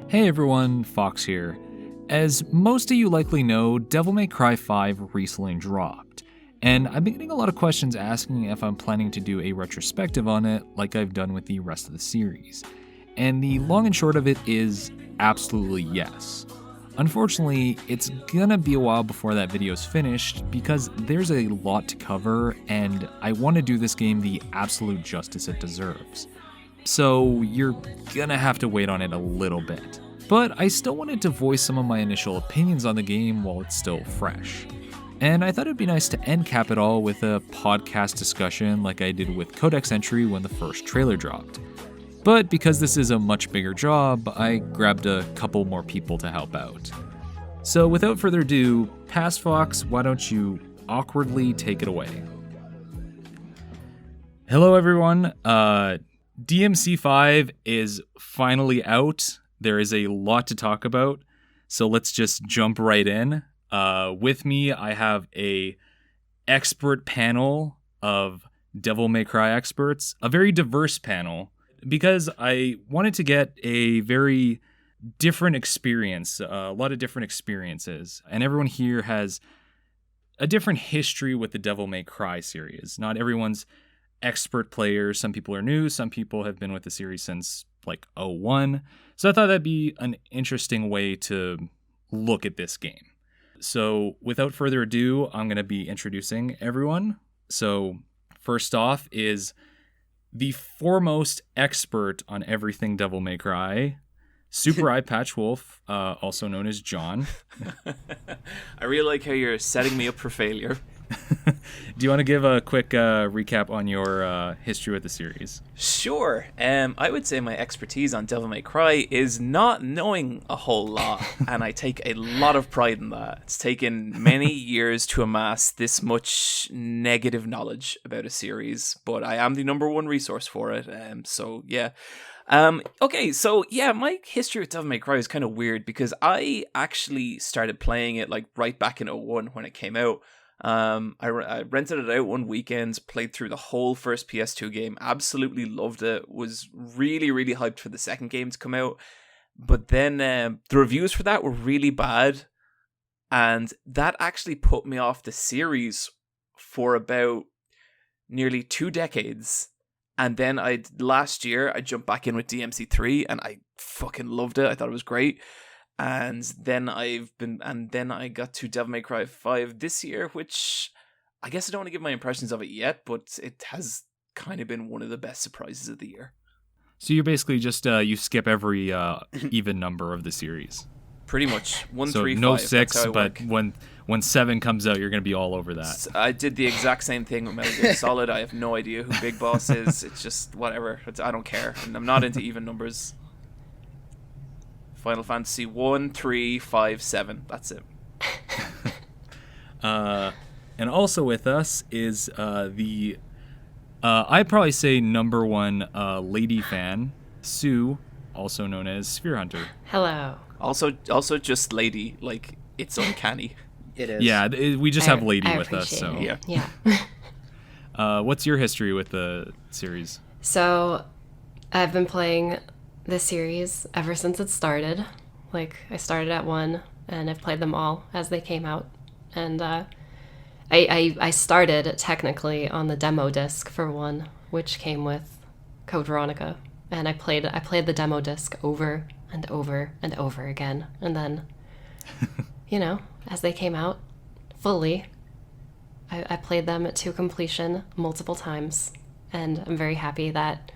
Hey everyone, Fox here. As most of you likely know, Devil May Cry 5 recently dropped, and I've been getting a lot of questions asking if I'm planning to do a retrospective on it like I've done with the rest of the series. And the long and short of it is absolutely yes. Unfortunately, it's gonna be a while before that video's finished because there's a lot to cover and I want to do this game the absolute justice it deserves. So you're gonna have to wait on it a little bit. But I still wanted to voice some of my initial opinions on the game while it's still fresh. And I thought it'd be nice to end cap it all with a podcast discussion like I did with Codex entry when the first trailer dropped. But because this is a much bigger job, I grabbed a couple more people to help out. So without further ado, Past Fox, why don't you awkwardly take it away? Hello everyone, DMC 5 is finally out. There is a lot to talk about, so let's just jump right in. With me, I have a expert panel of Devil May Cry experts, a very diverse panel, because I wanted to get a very different experience, a lot of different experiences, and everyone here has a different history with the Devil May Cry series. Not everyone's expert players. Some people are new, some people have been with the series since like 01. So I thought that'd be an interesting way to look at this game. So without further ado, I'm going to be introducing everyone. So first off is the foremost expert on everything Devil May Cry, Super Eyepatch Wolf, also known as John. I really like how you're setting me up for failure. Do you want to give a quick recap on your history with the series? Sure. I would say my expertise on Devil May Cry is not knowing a whole lot, and I take a lot of pride in that. It's taken many years to amass this much negative knowledge about a series, but I am the number one resource for it. So yeah. Okay, so yeah, my history with Devil May Cry is kind of weird because I actually started playing it like right back in 01 when it came out. I rented it out one weekend, played through the whole first PS2 game, absolutely loved it, was really, really hyped for the second game to come out, but then the reviews for that were really bad, and that actually put me off the series for about nearly 2 decades. And then last year I jumped back in with DMC 3 and I fucking loved it. I thought it was great. And then I got to Devil May Cry 5 this year, which I guess I don't want to give my impressions of it yet, but it has kind of been one of the best surprises of the year. So you're basically just you skip every even number of the series. Pretty much 1, so 3, 5. No 6, but when 7 comes out, you're gonna be all over that. I did the exact same thing with Metal Gear Solid. I have no idea who Big Boss is. It's just whatever. I don't care. I'm not into even numbers. Final Fantasy 1, 3, 5, 7. That's it. And also with us is the I'd probably say number one lady fan, Sue, also known as Sphere Hunter. Hello. Also just lady, like it's uncanny. It is. Yeah, we just have lady with us. So yeah. What's your history with the series? So I've been playing this series ever since it started. Like, I started at 1 and I've played them all as they came out. And I started technically on the demo disc for 1, which came with Code Veronica. And I played the demo disc over and over and over again. And then, as they came out fully, I played them to completion multiple times. And I'm very happy that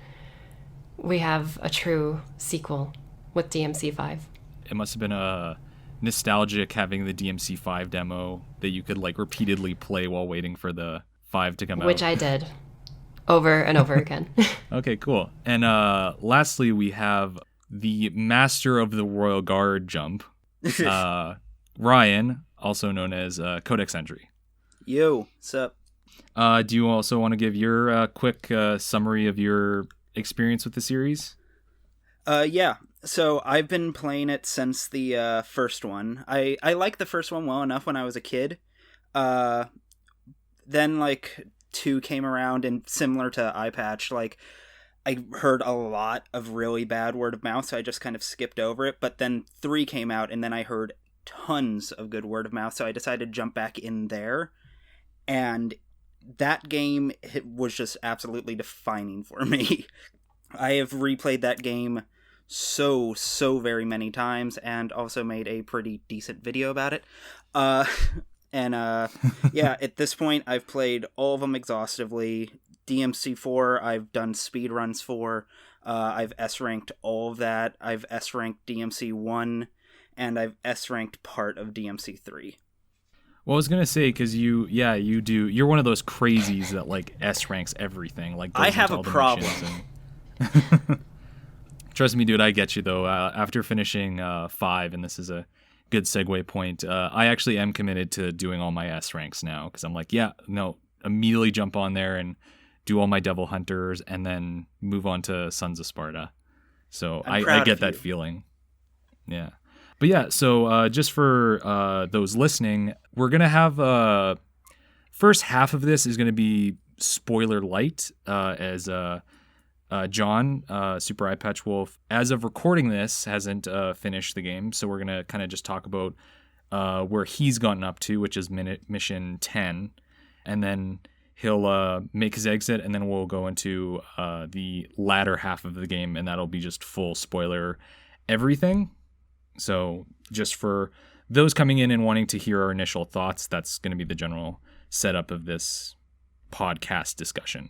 we have a true sequel with DMC 5. It must have been nostalgic having the DMC 5 demo that you could like repeatedly play while waiting for the 5 to come out. Which I did over and over again. Okay, cool. And lastly, we have the master of the Royal Guard jump, Ryan, also known as Codex entry. Yo, what's up? Do you also want to give your quick summary of your experience with the series? Yeah. So I've been playing it since the first one. I liked the first one well enough when I was a kid. Then like 2 came around, and similar to Eyepatch, like I heard a lot of really bad word of mouth, so I just kind of skipped over it. But then 3 came out, and then I heard tons of good word of mouth, so I decided to jump back in there. And that game was just absolutely defining for me. I have replayed that game so very many times, and also made a pretty decent video about it. Yeah, at this point, I've played all of them exhaustively. DMC 4, I've done speedruns for. I've S-ranked all of that. I've S-ranked DMC 1, and I've S-ranked part of DMC 3. Well, I was gonna say, because you do. You're one of those crazies that like S ranks everything. Like I have a problem. Trust me, dude. I get you though. After finishing 5, and this is a good segue point. I actually am committed to doing all my S ranks now because I'm like, immediately jump on there and do all my Devil Hunters, and then move on to Sons of Sparta. So I get that feeling. Yeah. But yeah, so just for those listening, we're going to have first half of this is going to be spoiler light as John, Super Eyepatch Wolf, as of recording this, hasn't finished the game. So we're going to kind of just talk about where he's gotten up to, which is mission 10. And then he'll make his exit, and then we'll go into the latter half of the game, and that'll be just full spoiler everything. So just for those coming in and wanting to hear our initial thoughts, that's going to be the general setup of this podcast discussion.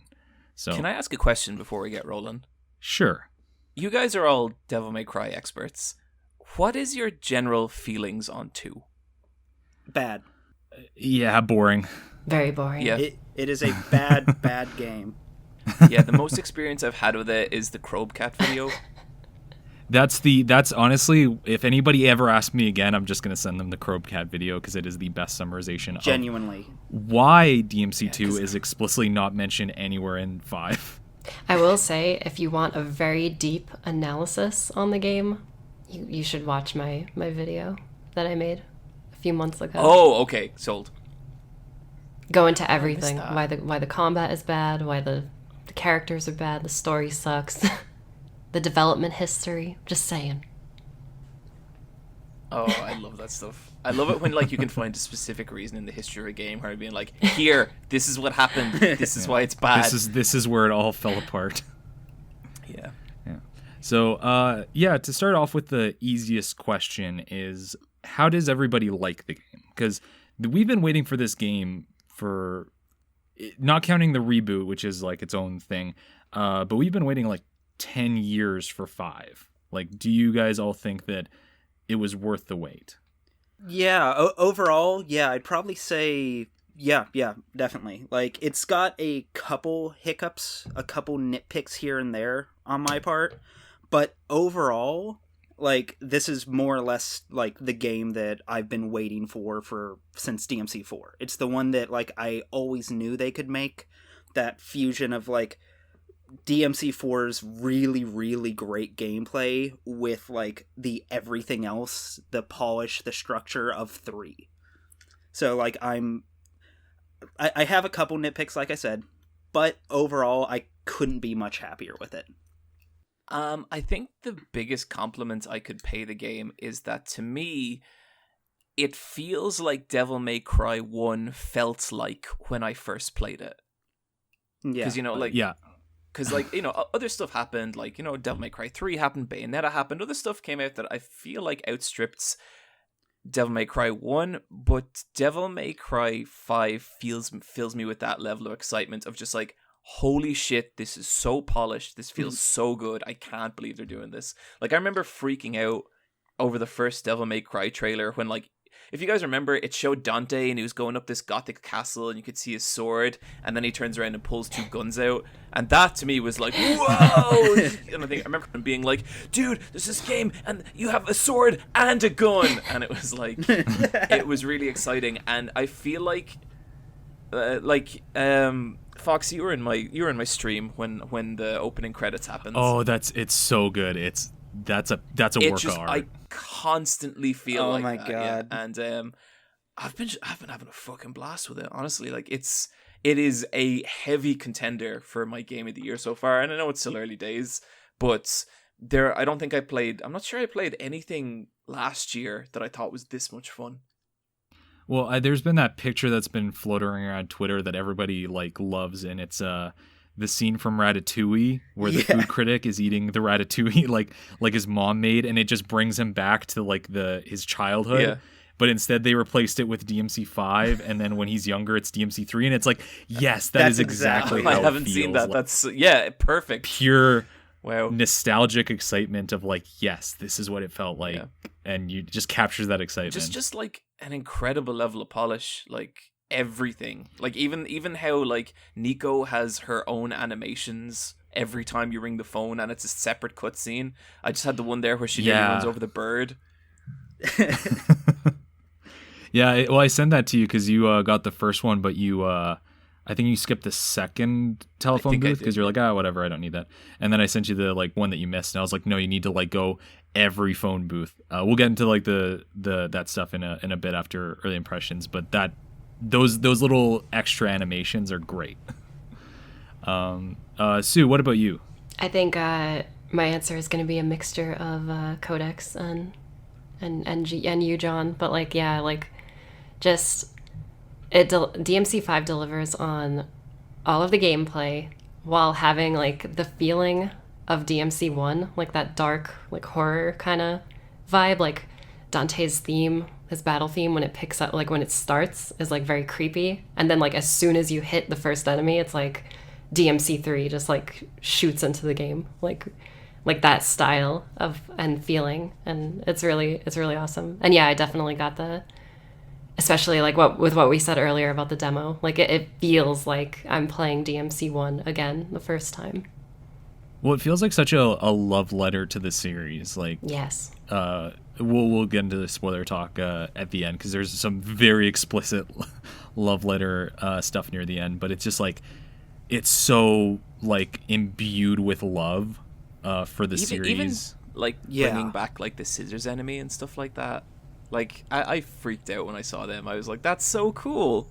So can I ask a question before we get rolling? Sure. You guys are all Devil May Cry experts. What is your general feelings on 2? Bad. Yeah, boring. Very boring. Yeah. It is a bad game. Yeah, the most experience I've had with it is the Crobecat video. That's honestly, if anybody ever asks me again, I'm just going to send them the Crobecat video because it is the best summarization Genuinely. Of why DMC2 is explicitly not mentioned anywhere in 5. I will say, if you want a very deep analysis on the game, you should watch my video that I made a few months ago. Oh, okay, sold. Go into everything. Why the combat is bad, why the characters are bad, the story sucks. The development history. Just saying. Oh, I love that stuff. I love it when like you can find a specific reason in the history of a game where being like, here, this is what happened. This is why it's bad. This is where it all fell apart. Yeah. Yeah. So, to start off with, the easiest question is, how does everybody like the game? Because we've been waiting for this game for, not counting the reboot, which is like its own thing, but we've been waiting like 10 years for 5. Like, do you guys all think that it was worth the wait? Yeah, overall, yeah, I'd probably say yeah, definitely. Like, it's got a couple hiccups, a couple nitpicks here and there on my part, but overall, like, this is more or less like the game that I've been waiting for since DMC 4. It's the one that like I always knew they could make, that fusion of like DMC 4's really, really great gameplay with, like, the everything else, the polish, the structure of 3. So, like, I have a couple nitpicks, like I said, but overall, I couldn't be much happier with it. I think the biggest compliment I could pay the game is that, to me, it feels like Devil May Cry 1 felt like when I first played it. Yeah. Because, yeah. Because, like, other stuff happened, like, Devil May Cry 3 happened, Bayonetta happened, other stuff came out that I feel like outstrips Devil May Cry 1, but Devil May Cry 5 fills me with that level of excitement of just like, holy shit, this is so polished, this feels so good, I can't believe they're doing this. Like, I remember freaking out over the first Devil May Cry trailer when, like, if you guys remember, it showed Dante and he was going up this gothic castle and you could see his sword, and then he turns around and pulls 2 guns out, and that to me was like, whoa! And I remember him being like, dude, there's this game and you have a sword and a gun, and it was like, it was really exciting. And I feel like Fox, you were in my stream when the opening credits happened. Oh, it's so good. That's a work of art. I constantly feel my that, god. Yeah. And I've been having a fucking blast with it, honestly. Like, it's it is a heavy contender for my game of the year so far. And I know it's still early days, but I'm not sure I played anything last year that I thought was this much fun. Well, there's been that picture that's been floating around Twitter that everybody like loves, and it's the scene from Ratatouille where the food critic is eating the ratatouille like his mom made, and it just brings him back to like his childhood. Yeah. But instead they replaced it with DMC5, and then when he's younger it's DMC3, and it's like, yes, that's exactly how I haven't it feels. seen that. Like, that's perfect. pure Wow. nostalgic excitement of like, yes, this is what it felt like, and you just captures that excitement. Just like an incredible level of polish, like everything, like even how like Nico has her own animations every time you ring the phone, and it's a separate cutscene. I just had the one there where she runs over the bird. Yeah, well, I sent that to you because you got the first one, but you I think you skipped the second telephone booth because you're like, whatever, I don't need that. And then I sent you the like one that you missed, and I was like, no, you need to like go every phone booth. We'll get into like the that stuff in a bit after early impressions, but those little extra animations are great. Sue, what about you? I think my answer is going to be a mixture of Codex and you, John. But like, yeah, like just DMC5 delivers on all of the gameplay while having like the feeling of DMC1, like that dark, like horror kind of vibe. Like Dante's theme, his battle theme, when it picks up, like when it starts, is like very creepy. And then like as soon as you hit the first enemy, it's like DMC3 just like shoots into the game, like that style of and feeling, and it's really awesome. And yeah, I definitely got especially like what we said earlier about the demo, like it feels like I'm playing DMC1 again the first time. Well, it feels like such a love letter to the series. Like, yes, we'll get into the spoiler talk at the end because there's some very explicit love letter stuff near the end, but it's just like it's so like imbued with love for the series. Even like bringing back like the scissors enemy and stuff like that. Like I freaked out when I saw them. I was like, that's so cool.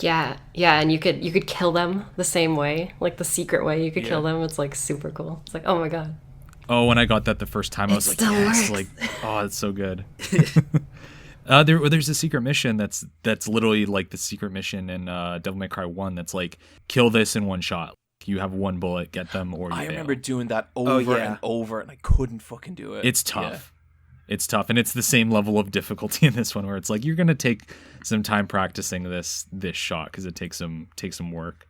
Yeah, and you could kill them the same way, like the secret way you could kill them. It's like super cool. It's like, oh my god. Oh, when I got that the first time, I was like, yes, like, oh, it's so good. There's a secret mission that's literally like the secret mission in Devil May Cry 1 that's like, kill this in one shot. You have one bullet, get them, or you fail. remember doing that over and over, and I couldn't fucking do it. It's tough. Yeah. It's tough, and it's the same level of difficulty in this one where it's like you're gonna take some time practicing this shot because it takes some work.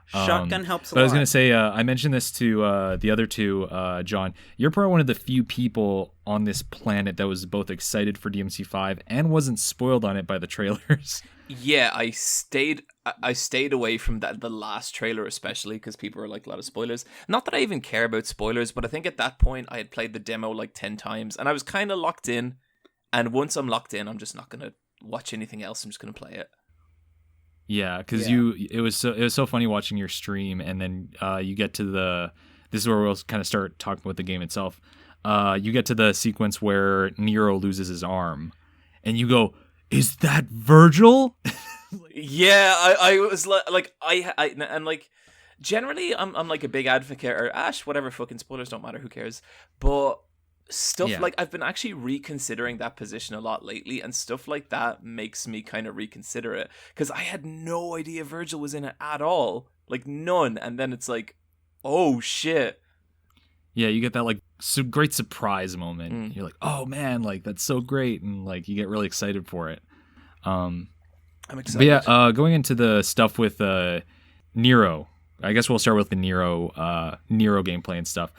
Shotgun helps a lot. But I was gonna say, I mentioned this to the other two, John. You're probably one of the few people on this planet that was both excited for DMC5 and wasn't spoiled on it by the trailers. Yeah, I stayed away from the last trailer, especially because people were like, a lot of spoilers. Not that I even care about spoilers, but I think at that point I had played the demo like 10 times and I was kind of locked in. And once I'm locked in, I'm just not going to watch anything else. I'm just going to play it. Yeah, because it was so funny watching your stream, and then you get to this is where we'll kind of start talking about the game itself. You get to the sequence where Nero loses his arm, and you go, is that Virgil? Yeah, I was like and like generally I'm like a big advocate, or whatever, fucking spoilers don't matter, who cares, but stuff like I've been actually reconsidering that position a lot lately, and stuff like that makes me kind of reconsider it, because I had no idea Virgil was in it at all, like none, and then it's like, oh shit. Yeah, you get that like great surprise moment. You're like, oh man, like that's so great, and like you get really excited for it. I'm excited. But yeah, going into the stuff with Nero, I guess we'll start with the Nero gameplay and stuff.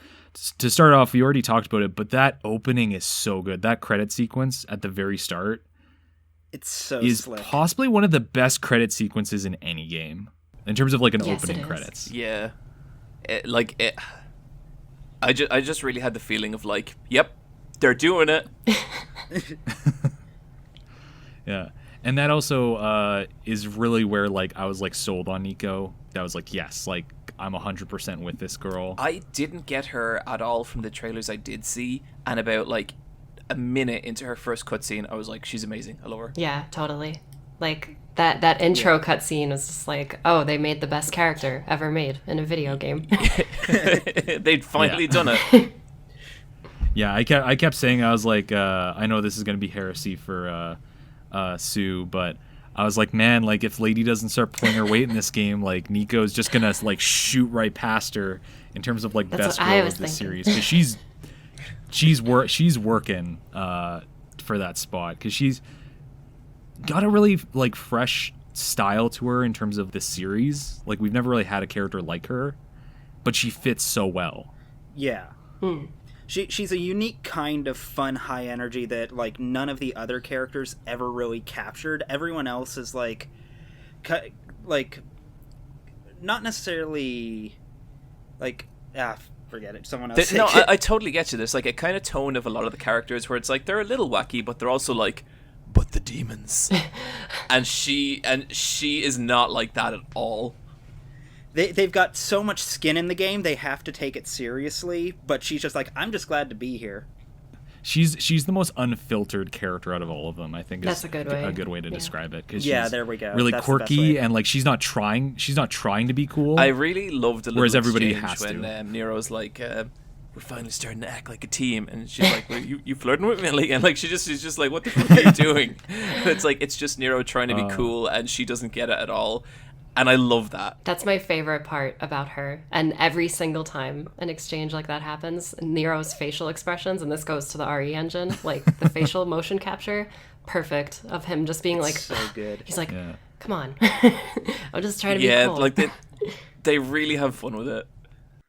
To start off, we already talked about it, but that opening is so good. That credit sequence at the very start, it's so is slick. Possibly one of the best credit sequences in any game in terms of like an opening credits. Yeah, I just really had the feeling of like, yep, they're doing it. Yeah. And that also is really where like I was like sold on Nico. That was like, yes, like I'm 100% with this girl. I didn't get her at all from the trailers I did see, and about like a minute into her first cutscene, I was like, she's amazing. I love her. Yeah, totally. Like that intro cutscene was just like, oh, they made the best character ever made in a video game. They'd finally done it. Yeah, I kept saying, I was like, I know this is going to be heresy for Sue, but I was like, man, like if Lady doesn't start pulling her weight in this game, like Nico's just going to like shoot right past her in terms of like That's best what I girl was of the thinking. series, because she's working for that spot, because she's got a really like fresh style to her in terms of this series. Like we've never really had a character like her, but she fits so well. Yeah. She's a unique kind of fun, high energy that like none of the other characters ever really captured. Everyone else is like not necessarily like forget it. Someone else. No, I totally get you. There's like a kind of tone of a lot of the characters where it's like they're a little wacky, but they're also like, but the demons, and she is not like that at all. They've got so much skin in the game, they have to take it seriously, but she's just like, I'm just glad to be here. She's the most unfiltered character out of all of them, I think. That's a good way. To describe it. 'Cause Yeah, she's there we go. really That's the best quirky, way. and like she's not trying to be cool. I really loved the little Whereas everybody exchange has when to. Nero's like, we're finally starting to act like a team, and she's like, well, you flirting with me? And like she's just like, what the fuck are you doing? And it's like, it's just Nero trying to be cool, and she doesn't get it at all. And I love that. That's my favorite part about her. And every single time an exchange like that happens, Nero's facial expressions, and this goes to the RE engine, like the facial motion capture, perfect, of him just being like, So good. he's like, Yeah. come on. I'm just trying to be Yeah, cool. like they really have fun with it.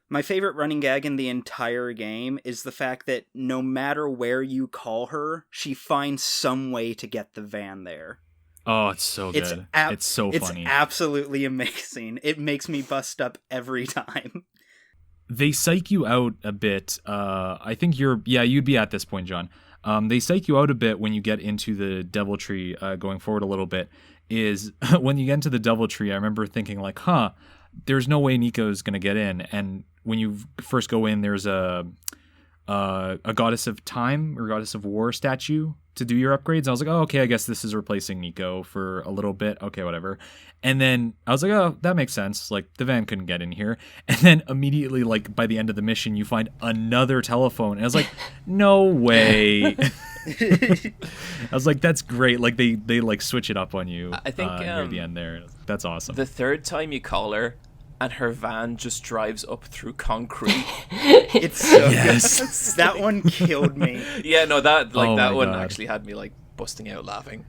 My favorite running gag in the entire game is the fact that no matter where you call her, she finds some way to get the van there. Oh, it's so good. It's so funny. It's absolutely amazing. It makes me bust up every time. They psych you out a bit. I think you'd be at this point, John. They psych you out a bit when you get into the Deviltree, going forward a little bit, is when you get into the Deviltree, I remember thinking like, there's no way Nico's going to get in. And when you first go in, there's a Goddess of Time or Goddess of War statue to do your upgrades. I was like, oh, okay, I guess this is replacing Nico for a little bit. Okay, whatever. And then I was like, oh, that makes sense. Like, the van couldn't get in here. And then immediately, like, by the end of the mission, you find another telephone. And I was like, no way. I was like, that's great. Like, they like, switch it up on you I think near the end there. That's awesome. The third time you call her, and her van just drives up through concrete. It's so Yes. good. That one killed me. Yeah, no, that Oh that my one God. actually had me like busting out laughing.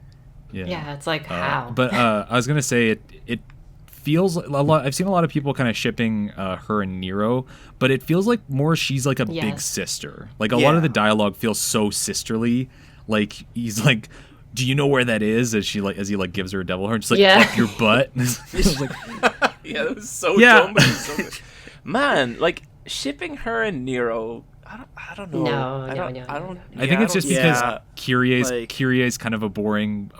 yeah, it's like, how? But I was gonna say it feels a lot. I've seen a lot of people kind of shipping her and Nero, but it feels like more she's like a big Yes. sister. Like a lot of the dialogue feels so sisterly. Like he's like, "Do you know where that is?" As he gives her a devil horn, just like up your butt. I was like, Yeah, it was so Yeah. dumb. But it was so good. Man, like shipping her and Nero. I don't know. No. I think it's just because Yeah. Kyrie's kind of a boring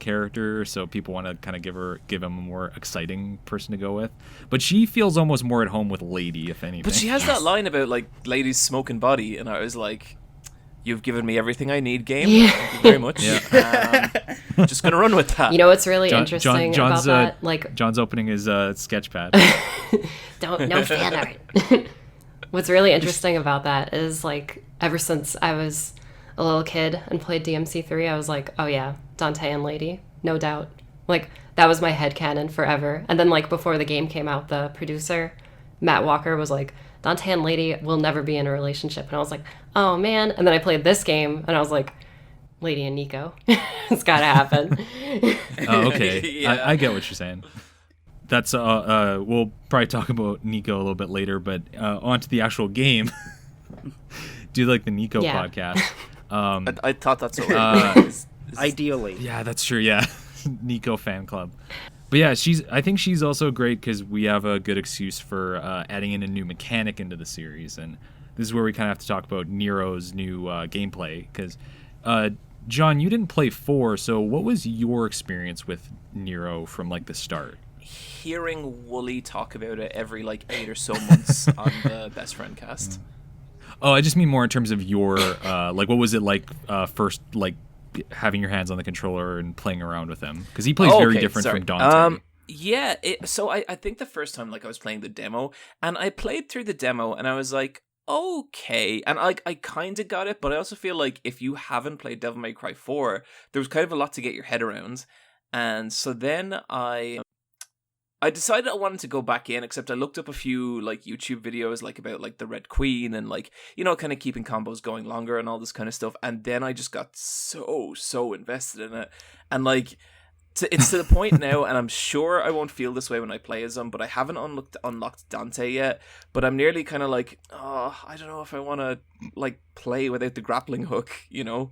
character, so people want to kind of give him a more exciting person to go with. But she feels almost more at home with Lady, if anything. But she has that line about like ladies smoking body, and I was like, "You've given me everything I need, game. Yeah. Thank you very much. Just gonna run with that." You know what's really John's, interesting about that? Like, John's opening his sketchpad. no fan art. What's really interesting about that is, like, ever since I was a little kid and played DMC3, I was like, oh yeah, Dante and Lady, no doubt. Like, that was my headcanon forever. And then, like, before the game came out, the producer, Matt Walker, was like, Dante and Lady will never be in a relationship. And I was like, oh man. And then I played this game, and I was like, Lady and Nico. It's gotta happen. Oh, okay. Yeah. I get what you're saying. That's we'll probably talk about Nico a little bit later, but on to the actual game. Do like the Nico podcast. I thought that's so. Ideally. Yeah, that's true. Yeah, Nico fan club. But yeah, I think she's also great because we have a good excuse for adding in a new mechanic into the series, and this is where we kind of have to talk about Nero's new gameplay. Because John, you didn't play 4, so what was your experience with Nero from like the start? Hearing Wooly talk about it every like 8 or so months on the Best Friend cast. Oh, I just mean more in terms of your like, what was it like first like having your hands on the controller and playing around with him? Because he plays very different from Dante. Yeah, so I think the first time like I was playing the demo, and I played through the demo, and I was like, okay, and I kind of got it, but I also feel like if you haven't played Devil May Cry 4, there was kind of a lot to get your head around, and so then I decided I wanted to go back in, except I looked up a few like YouTube videos like about like the Red Queen and like, you know, kind of keeping combos going longer and all this kind of stuff, and then I just got so invested in it, and like it's to the point now, and I'm sure I won't feel this way when I play as him, but I haven't unlocked Dante yet, but I'm nearly kind of like, oh, I don't know if I want to like play without the grappling hook, you know?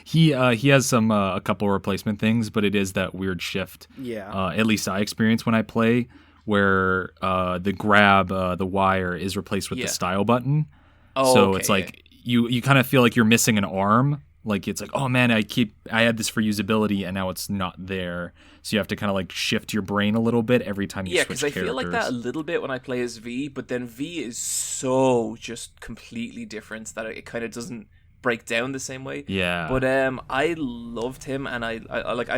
He has some a couple replacement things, but it is that weird shift. Yeah. At least I experience when I play, where the grab, the wire is replaced with the style button. Oh, so okay, it's like you kind of feel like you're missing an arm. Like it's like, oh man, I had this for usability and now it's not there. So you have to kind of like shift your brain a little bit every time you switch characters. Yeah, because I feel like that a little bit when I play as V, but then V is so just completely different that it kind of doesn't break down the same way. Yeah. But I loved him, and I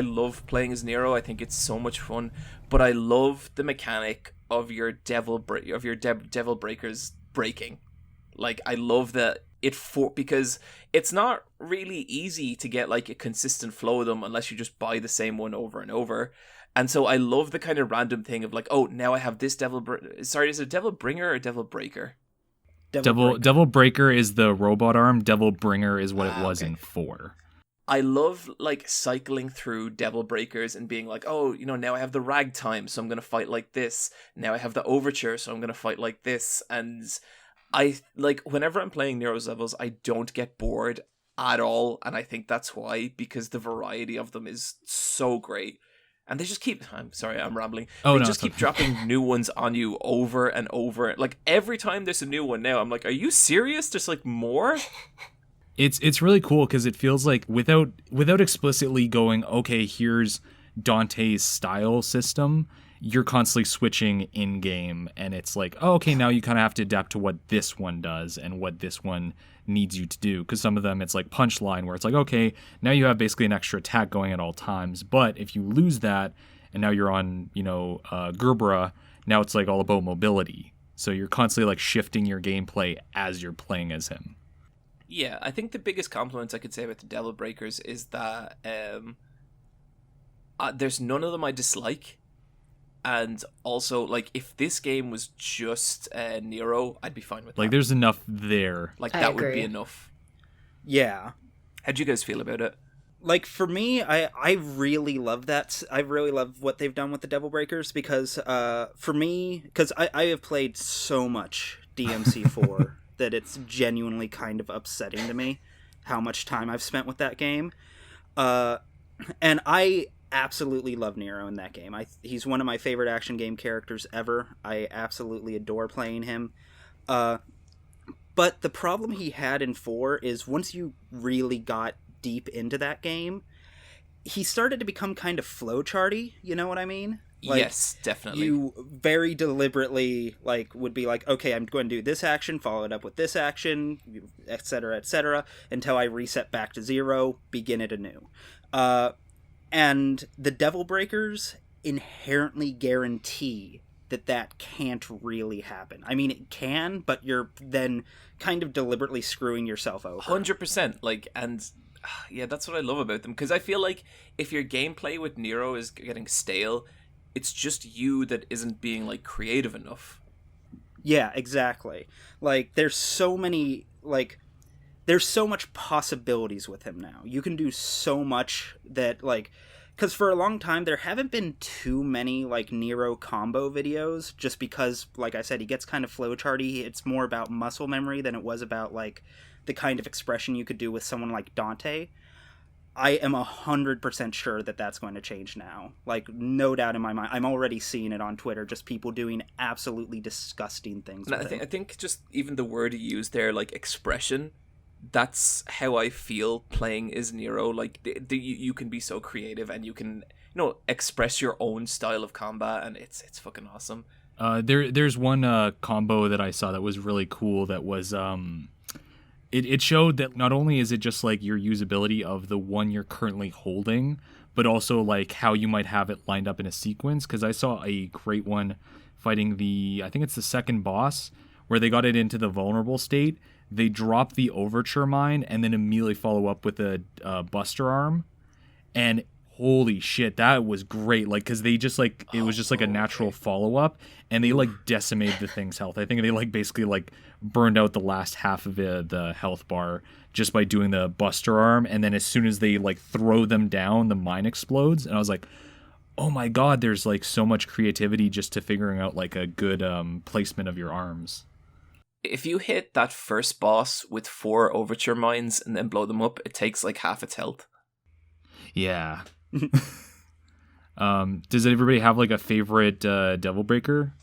love playing as Nero. I think it's so much fun. But I love the mechanic of your devil breakers breaking. Like I love that because it's not really easy to get like a consistent flow of them unless you just buy the same one over and over. And so I love the kind of random thing of like, oh, now I have this sorry, is it Devil Bringer or Devil Breaker? Devil Breaker is the robot arm. Devil Bringer is what it was in 4. I love like cycling through Devil Breakers and being like, oh, you know, now I have the ragtime, so I'm going to fight like this. Now I have the overture, so I'm going to fight like this. And I like whenever I'm playing Nero's levels, I don't get bored at all. And I think that's why, because the variety of them is so great. And they just keep, I'm sorry, I'm rambling. They just keep dropping new ones on you over and over. Like every time there's a new one now, I'm like, are you serious? There's like more? It's really cool because it feels like without explicitly going, okay, here's Dante's style system, you're constantly switching in game, and it's like, oh, okay, now you kind of have to adapt to what this one does and what this one needs you to do. Because some of them, it's like Punchline, where it's like, okay, now you have basically an extra attack going at all times, but if you lose that and now you're on, Gerbera, now it's like all about mobility. So you're constantly like shifting your gameplay as you're playing as him. Yeah, I think the biggest compliment I could say about the Devil Breakers is that there's none of them I dislike. And also, like, if this game was just Nero, I'd be fine with that. Like, there's enough there. Like, that would be enough. Yeah. How'd you guys feel about it? Like, for me, I really love that. I really love what they've done with the Devil Breakers, because for me, because I have played so much DMC 4 that it's genuinely kind of upsetting to me how much time I've spent with that game. And I absolutely love Nero in that game. He's one of my favorite action game characters ever. I absolutely adore playing him. But the problem he had in 4 is once you really got deep into that game, he started to become kind of flowcharty, you know what I mean? Like, yes, definitely. You very deliberately would be like, okay, I'm going to do this action, follow it up with this action, etc., until I reset back to 0, begin it anew. And the Devil Breakers inherently guarantee that can't really happen. I mean, it can, but you're then kind of deliberately screwing yourself over. 100%. Yeah, that's what I love about them. Because I feel like if your gameplay with Nero is getting stale, it's just you that isn't being, creative enough. Yeah, exactly. There's so many, there's so much possibilities with him now. You can do so much that, because for a long time there haven't been too many Nero combo videos, just because, like I said, he gets kind of flowcharty. It's more about muscle memory than it was about the kind of expression you could do with someone like Dante. I am 100% sure that that's going to change now. No doubt in my mind. I'm already seeing it on Twitter, just people doing absolutely disgusting things with I think just even the word you used there, expression, that's how I feel playing as Nero. You can be so creative and you can, express your own style of combat, and it's fucking awesome. There's one combo that I saw that was really cool. That was it showed that not only is it just like your usability of the one you're currently holding, but also like how you might have it lined up in a sequence. Because I saw a great one fighting I think it's the second boss, where they got it into the vulnerable state. They drop the overture mine and then immediately follow up with a buster arm. And holy shit, that was great. Like, because they just like, it was just like a natural follow-up, and they like decimated the thing's health. I think they like basically like burned out the last half of the health bar just by doing the buster arm. And then as soon as they like throw them down, the mine explodes. And I was like, oh my god, there's like so much creativity just to figuring out like a good placement of your arms. If you hit that first boss with 4 overture mines and then blow them up, it takes like half its health. Yeah. Does everybody have like a favorite Devil Breaker?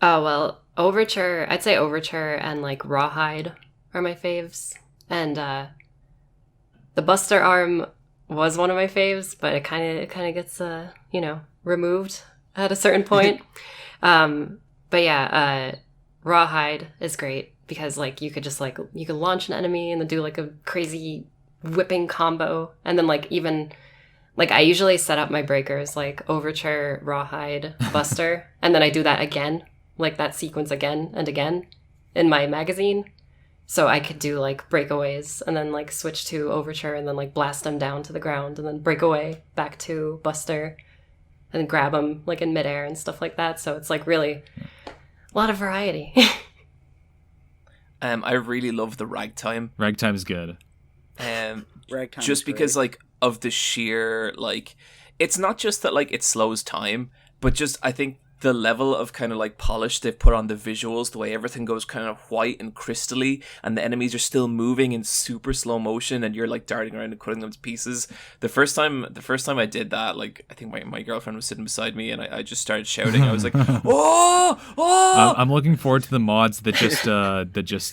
Oh, well, Overture, I'd say Overture and like Rawhide are my faves. And the Buster Arm was one of my faves, but it kind of gets, removed at a certain point. But yeah, Rawhide is great because like you could just like, you could launch an enemy and then do like a crazy whipping combo. And then like even... Like, I usually set up my breakers, like, Overture, Rawhide, Buster, and then I do that again, like, that sequence again and again in my magazine. So I could do, like, breakaways, and then, like, switch to Overture, and then, like, blast them down to the ground, and then break away back to Buster, and then grab them, like, in midair and stuff like that. So it's, like, really a lot of variety. I really love the Ragtime. Ragtime's good. Ragtime just because, great. like, of the sheer, like, it's not just that, like, it slows time, but just, I think the level of kind of, like, polish they've put on the visuals, the way everything goes kind of white and crystally, and the enemies are still moving in super slow motion, and you're, like, darting around and cutting them to pieces. The first time I did that, like, I think my girlfriend was sitting beside me, and I just started shouting. I was like, oh! I'm looking forward to the mods that just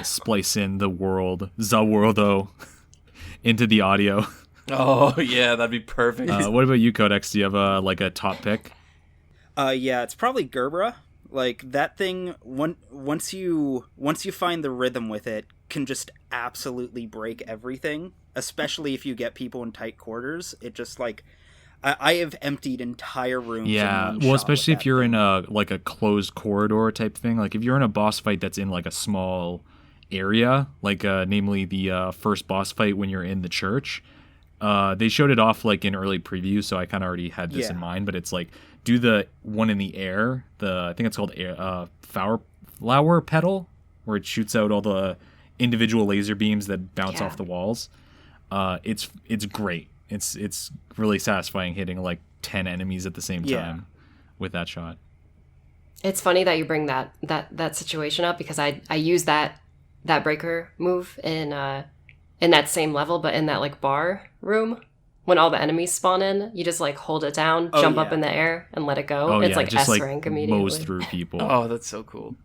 splice in the worldo into the audio. Oh, yeah, that'd be perfect. What about you, Codex? Do you have a top pick? Yeah, it's probably Gerbera. Like, that thing, once you find the rhythm with it, can just absolutely break everything, especially if you get people in tight quarters. It just, like, I have emptied entire rooms. Yeah, well, especially if you're in a closed corridor type thing. Like, if you're in a boss fight that's in, like, a small area, like, namely the first boss fight when you're in the church. They showed it off like in early preview, so I kind of already had this in mind. But it's like, do the one in the air. I think it's called flower petal, where it shoots out all the individual laser beams that bounce off the walls. It's great. It's really satisfying hitting like 10 enemies at the same time with that shot. It's funny that you bring that situation up because I use that breaker move in that same level, but in that like bar room, when all the enemies spawn in, you just like hold it down, jump up in the air, and let it go. It's like just S rank immediately. Mows through people. Oh, that's so cool.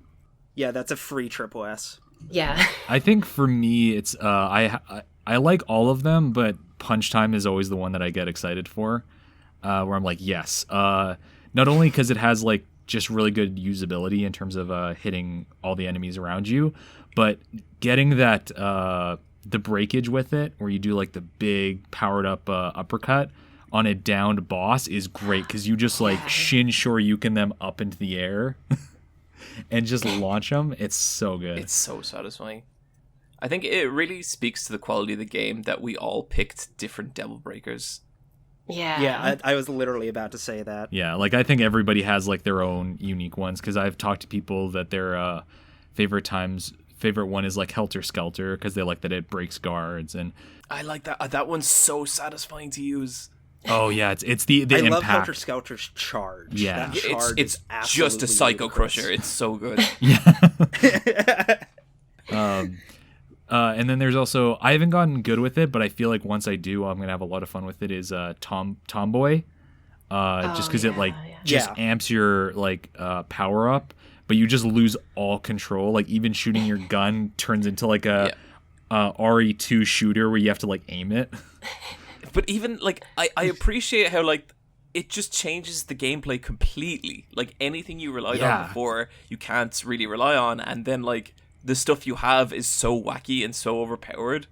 Yeah, that's a free triple S. Yeah. I think for me, it's I like all of them, but Punch Time is always the one that I get excited for, where I'm like, yes. Not only because it has like just really good usability in terms of hitting all the enemies around you, but getting that the breakage with it, where you do like the big powered up uppercut on a downed boss, is great because you just like Shin Shoryuken them up into the air and just launch them. It's so good. It's so satisfying. I think it really speaks to the quality of the game that we all picked different Devil Breakers. Yeah. Yeah, I was literally about to say that. Yeah, like I think everybody has like their own unique ones, because I've talked to people that their favorite one is like Helter Skelter because they like that it breaks guards, and I like that. That one's so satisfying to use. Oh yeah, it's the I impact. love Helter Skelter's charge. Yeah. That charge It's is just a Psycho ludicrous. Crusher. It's so good. And then there's also, I haven't gotten good with it, but I feel like once I do, I'm gonna have a lot of fun with it. Is Tomboy, just because it like just amps your like power up, but you just lose all control. Like even shooting your gun turns into like a RE2 shooter where you have to like aim it. But even like I appreciate how like it just changes the gameplay completely. Like anything you relied on before, you can't really rely on, and then like the stuff you have is so wacky and so overpowered.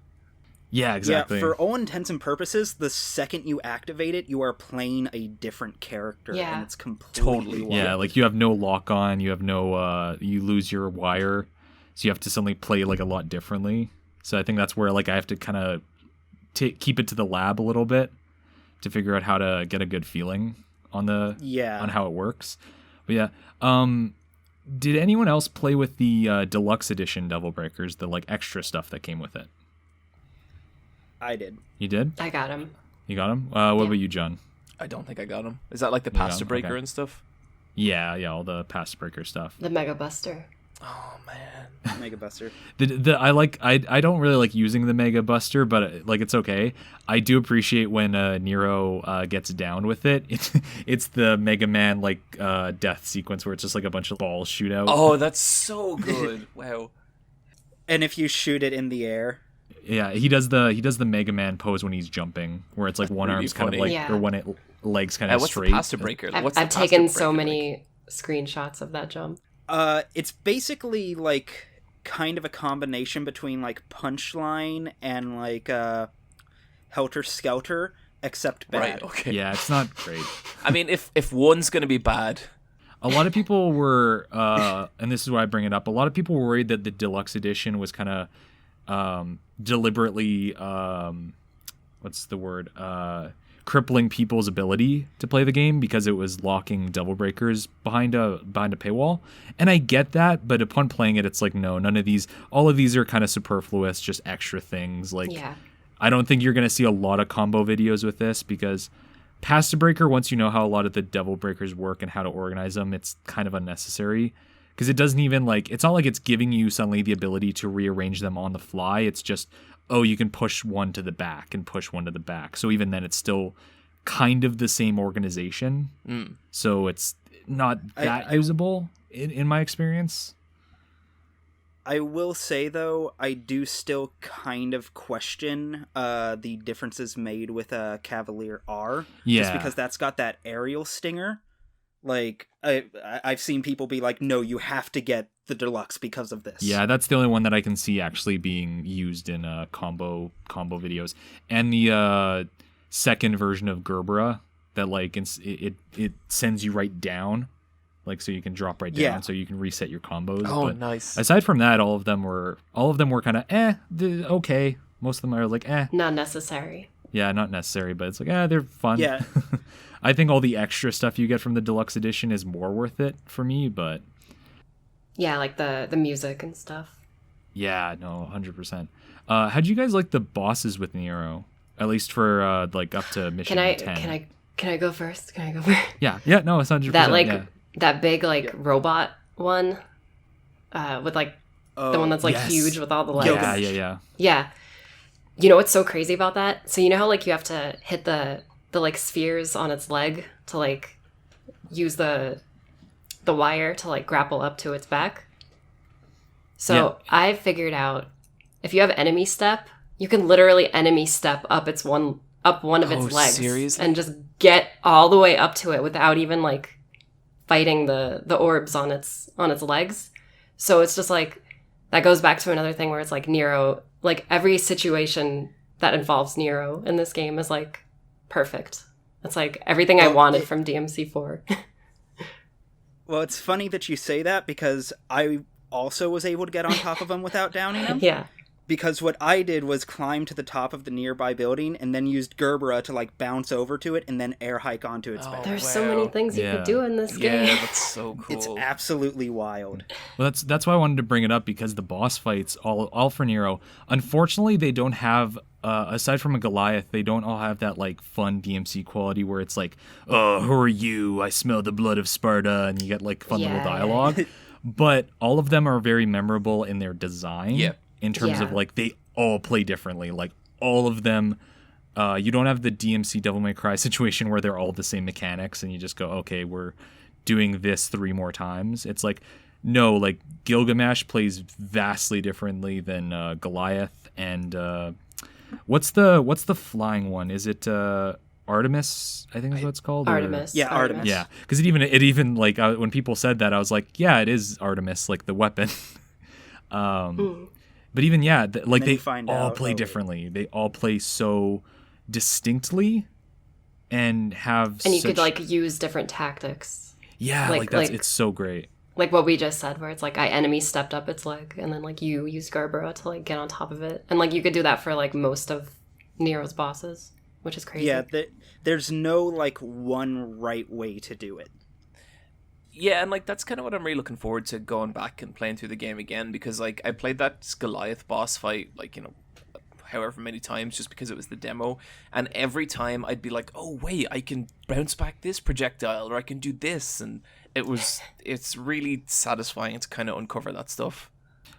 Yeah, exactly. Yeah, for all intents and purposes, the second you activate it, you are playing a different character, Yeah. and it's completely Totally. wild. Yeah, like you have no lock on, you have no you lose your wire, so you have to suddenly play like a lot differently. So I think that's where like I have to kind of keep it to the lab a little bit to figure out how to get a good feeling on on how it works. But yeah, did anyone else play with the deluxe edition Devil Breakers, the like extra stuff that came with it? I did. You did? I got him. You got them? What about you, John? I don't think I got him. Is that like the You got pasta 'em? breaker Okay. and stuff? Yeah, all the Past Breaker stuff. The Mega Buster. Oh man. Mega Buster. I don't really like using the Mega Buster, but like it's okay. I do appreciate when Nero gets down with it. It's the Mega Man like death sequence where it's just like a bunch of balls shoot out. Oh, that's so good. Wow. And if you shoot it in the air, Yeah, he does the Mega Man pose when he's jumping, where it's like one really arm's kind of funny. like, Yeah. or one legs kind of What's straight. the pasta breaker? I've, What's the I've pasta taken so breaker many screenshots of that jump. it's basically like kind of a combination between like Punchline and like Helter Skelter, except like? bad. Right. Okay. Yeah, it's not great. I mean, if one's gonna be bad, A lot of people were, and this is why I bring it up. A lot of people were worried that the deluxe edition was kind of deliberately, what's the word? Crippling people's ability to play the game because it was locking Devil Breakers behind a paywall. And I get that, but upon playing it, it's like, no, none of these, all of these are kind of superfluous, just extra things. Like, Yeah. I don't think you're going to see a lot of combo videos with this because Pasta Breaker, once you know how a lot of the Devil Breakers work and how to organize them, it's kind of unnecessary because it doesn't even like, it's not like it's giving you suddenly the ability to rearrange them on the fly. It's just, oh, you can push one to the back and push one to the back. So even then it's still kind of the same organization. So it's not that usable in my experience. I will say, though, I do still kind of question the differences made with Cavalier R. Yeah. Just because that's got that aerial stinger. Like, I've seen people be like, no, you have to get the deluxe because of this. Yeah, that's the only one that I can see actually being used in combo videos. And the second version of Gerbera that like it sends you right down. Like, so you can drop right down, so you can reset your combos. Oh, but nice. Aside from that, all of them were kind of okay. Most of them are like Not necessary. Yeah, not necessary, but it's like they're fun. Yeah. I think all the extra stuff you get from the deluxe edition is more worth it for me, but Yeah, like the music and stuff. yeah, no, 100%. How'd you guys like the bosses with Nero? At least for like up to mission 10. Can I go first? Can I go first? Yeah, no, it's 100%. That like yeah. that big like robot one, with like the one that's like yes. huge with all the legs. Yeah. Yeah. You know what's so crazy about that? So you know how like you have to hit the like spheres on its leg to like use the wire to like grapple up to its back? So Yeah. I figured out if you have enemy step, you can literally enemy step up one of its legs seriously? and just get all the way up to it without even like fighting the orbs on its legs. So it's just like that goes back to another thing where it's like Nero, like every situation that involves Nero in this game is like perfect. It's like everything I wanted from DMC4. Well, it's funny that you say that because I also was able to get on top of him without downing him. Yeah. Because what I did was climb to the top of the nearby building and then used Gerbera to like bounce over to it and then air hike onto its back. There's so many things you Yeah. could do in this Yeah, game. that's so cool. It's absolutely wild. Well, that's why I wanted to bring it up because the boss fights all for Nero. Unfortunately, they don't have aside from a Goliath, they don't all have that like fun DMC quality where it's like, "Oh, who are you? I smell the blood of Sparta," and you get like fun little Yeah. dialogue. But all of them are very memorable in their design. Yeah. In terms of Yeah. like they all play differently. Like all of them. You don't have the DMC Devil May Cry situation where they're all the same mechanics and you just go, okay, we're doing this 3 more times. It's like, no, like Gilgamesh plays vastly differently than Goliath. And what's the flying one? Is it Artemis? I think is what it's called. Artemis. Yeah, Artemis. Yeah, because it even like when people said that, I was like, yeah, it is Artemis, like the weapon. But even like then they you find all out, play differently. They all play so distinctly and have And you could like use different tactics. Yeah, like that's it's so great. Like what we just said, where it's like enemy stepped up its leg, and then like you use Gerbera to like get on top of it, and like you could do that for like most of Nero's bosses, which is crazy. Yeah, there's no like one right way to do it. Yeah, and like that's kind of what I'm really looking forward to, going back and playing through the game again, because like I played that Goliath boss fight like, you know, however many times just because it was the demo, and every time I'd be like, oh wait, I can bounce back this projectile, or I can do this, and it's really satisfying to kind of uncover that stuff.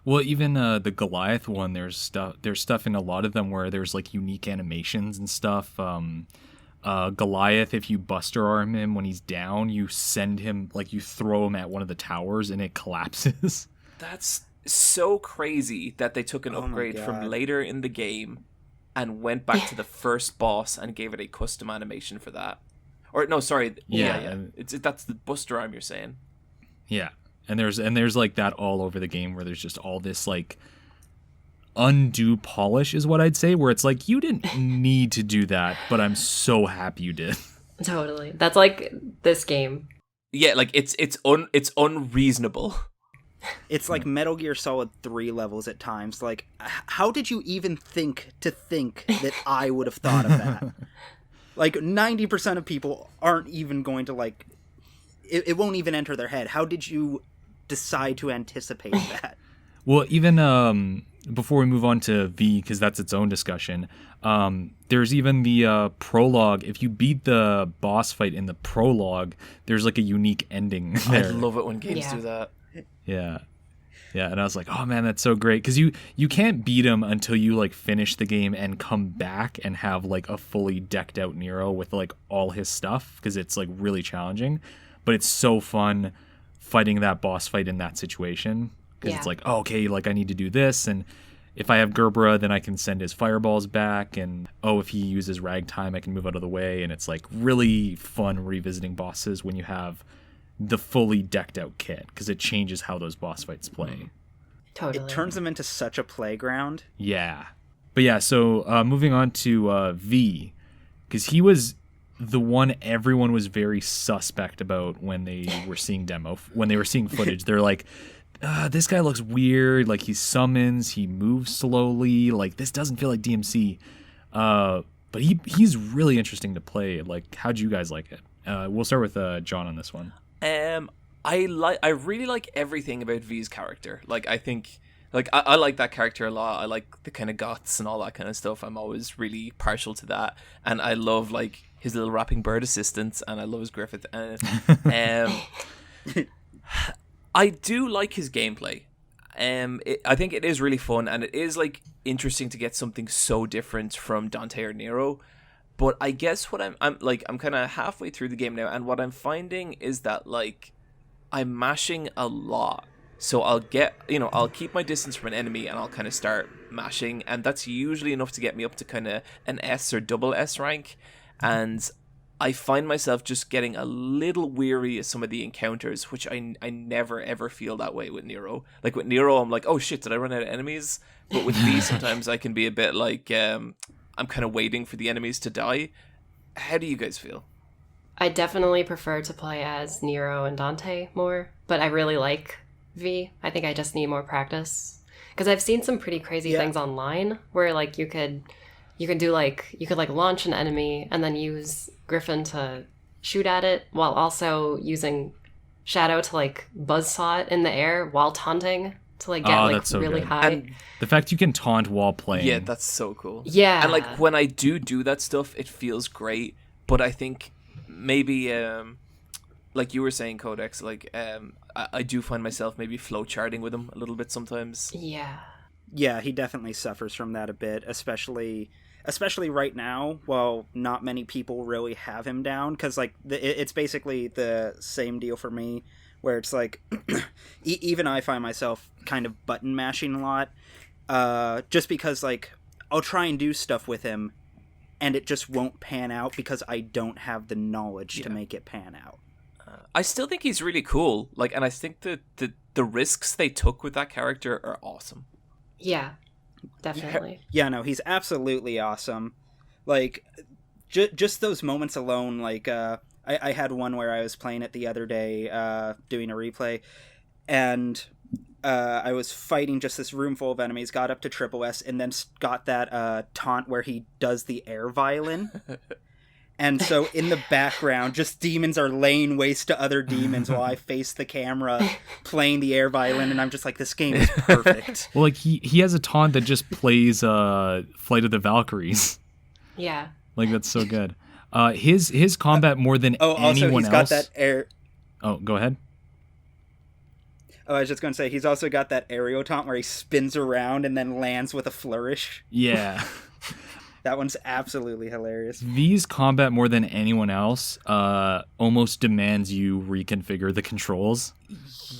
Well, even the Goliath one, there's stuff in a lot of them where there's like unique animations and stuff. Goliath, if you buster arm him when he's down, you send him, like you throw him at one of the towers and it collapses. That's so crazy that they took an upgrade from later in the game and went back to the first boss and gave it a custom animation for that. Or no, sorry, yeah. That's the buster arm you're saying. Yeah, and there's like that all over the game where there's just all this like undue polish is what I'd say, where it's like you didn't need to do that, but I'm so happy you did. Totally, that's like this game. Yeah, like it's unreasonable. It's like Metal Gear Solid 3 levels at times. Like, how did you even think that I would have thought of that? Like, 90% of people aren't even going to, like... It won't even enter their head. How did you decide to anticipate that? Well, even before we move on to V, because that's its own discussion, there's even the prologue. If you beat the boss fight in the prologue, there's, like, a unique ending there. I love it when games do that. Yeah. Yeah, and I was like, oh man, that's so great. Because you can't beat him until you like finish the game and come back and have like a fully decked out Nero with like all his stuff, because it's like really challenging. But it's so fun fighting that boss fight in that situation. Because it's like, oh, okay, like I need to do this. And if I have Gerbera, then I can send his fireballs back. And if he uses Ragtime, I can move out of the way. And it's like really fun revisiting bosses when you have the fully decked out kit, because it changes how those boss fights play. Totally. It turns them into such a playground. Yeah. But yeah, so moving on to V, because he was the one everyone was very suspect about when they were seeing when they were seeing footage. They're like, this guy looks weird, like he summons, he moves slowly, like this doesn't feel like DMC. But he's really interesting to play. Like, how'd you guys like it? We'll start with John on this one. I really like everything about V's character. Like, I think, like, I like that character a lot. I like the kind of guts and all that kind of stuff. I'm always really partial to that. And I love, like, his little rapping bird assistant, and I love his Griffin. I do like his gameplay. I think it is really fun, and it is, like, interesting to get something so different from Dante or Nero. But I guess what I'm kind of halfway through the game now, and what I'm finding is that, like, I'm mashing a lot. So I'll keep my distance from an enemy, and I'll kind of start mashing, and that's usually enough to get me up to kind of an S or double S rank. And I find myself just getting a little weary of some of the encounters, which I never ever feel that way with Nero. Like with Nero, I'm like, oh shit, did I run out of enemies? But with V, sometimes I can be a bit like, I'm kind of waiting for the enemies to die. How do you guys feel? I definitely prefer to play as Nero and Dante more, but I really like V. I think I just need more practice. Because I've seen some pretty crazy things online where like you could launch an enemy and then use Griffin to shoot at it while also using Shadow to like buzzsaw it in the air while taunting to like get so really good. High. And the fact you can taunt while playing. Yeah, that's so cool. Yeah. And like when I do that stuff, it feels great. But I think maybe, like you were saying, Codex, like I do find myself maybe flow charting with him a little bit sometimes. Yeah. Yeah, he definitely suffers from that a bit, especially right now, while not many people really have him down, because like it's basically the same deal for me, where it's like even I find myself kind of button mashing a lot, just because like I'll try and do stuff with him and it just won't pan out because I don't have the knowledge to make it pan out. I still think he's really cool, like, and I think that the the risks they took with that character are awesome. Yeah, definitely. Yeah, no, he's absolutely awesome. Like, just those moments alone, like, I had one where I was playing it the other day, doing a replay, and I was fighting just this room full of enemies, got up to Triple S, and then got that taunt where he does the air violin. And so in the background, just demons are laying waste to other demons while I face the camera playing the air violin, and I'm just like, this game is perfect. Well, like he has a taunt that just plays Flight of the Valkyries. Yeah. Like, that's so good. His combat more than also anyone he's else. got that air. Oh, go ahead. Oh, I was just going to say, he's also got that aerial taunt where he spins around and then lands with a flourish. Yeah. That one's absolutely hilarious. V's combat more than anyone else almost demands you reconfigure the controls.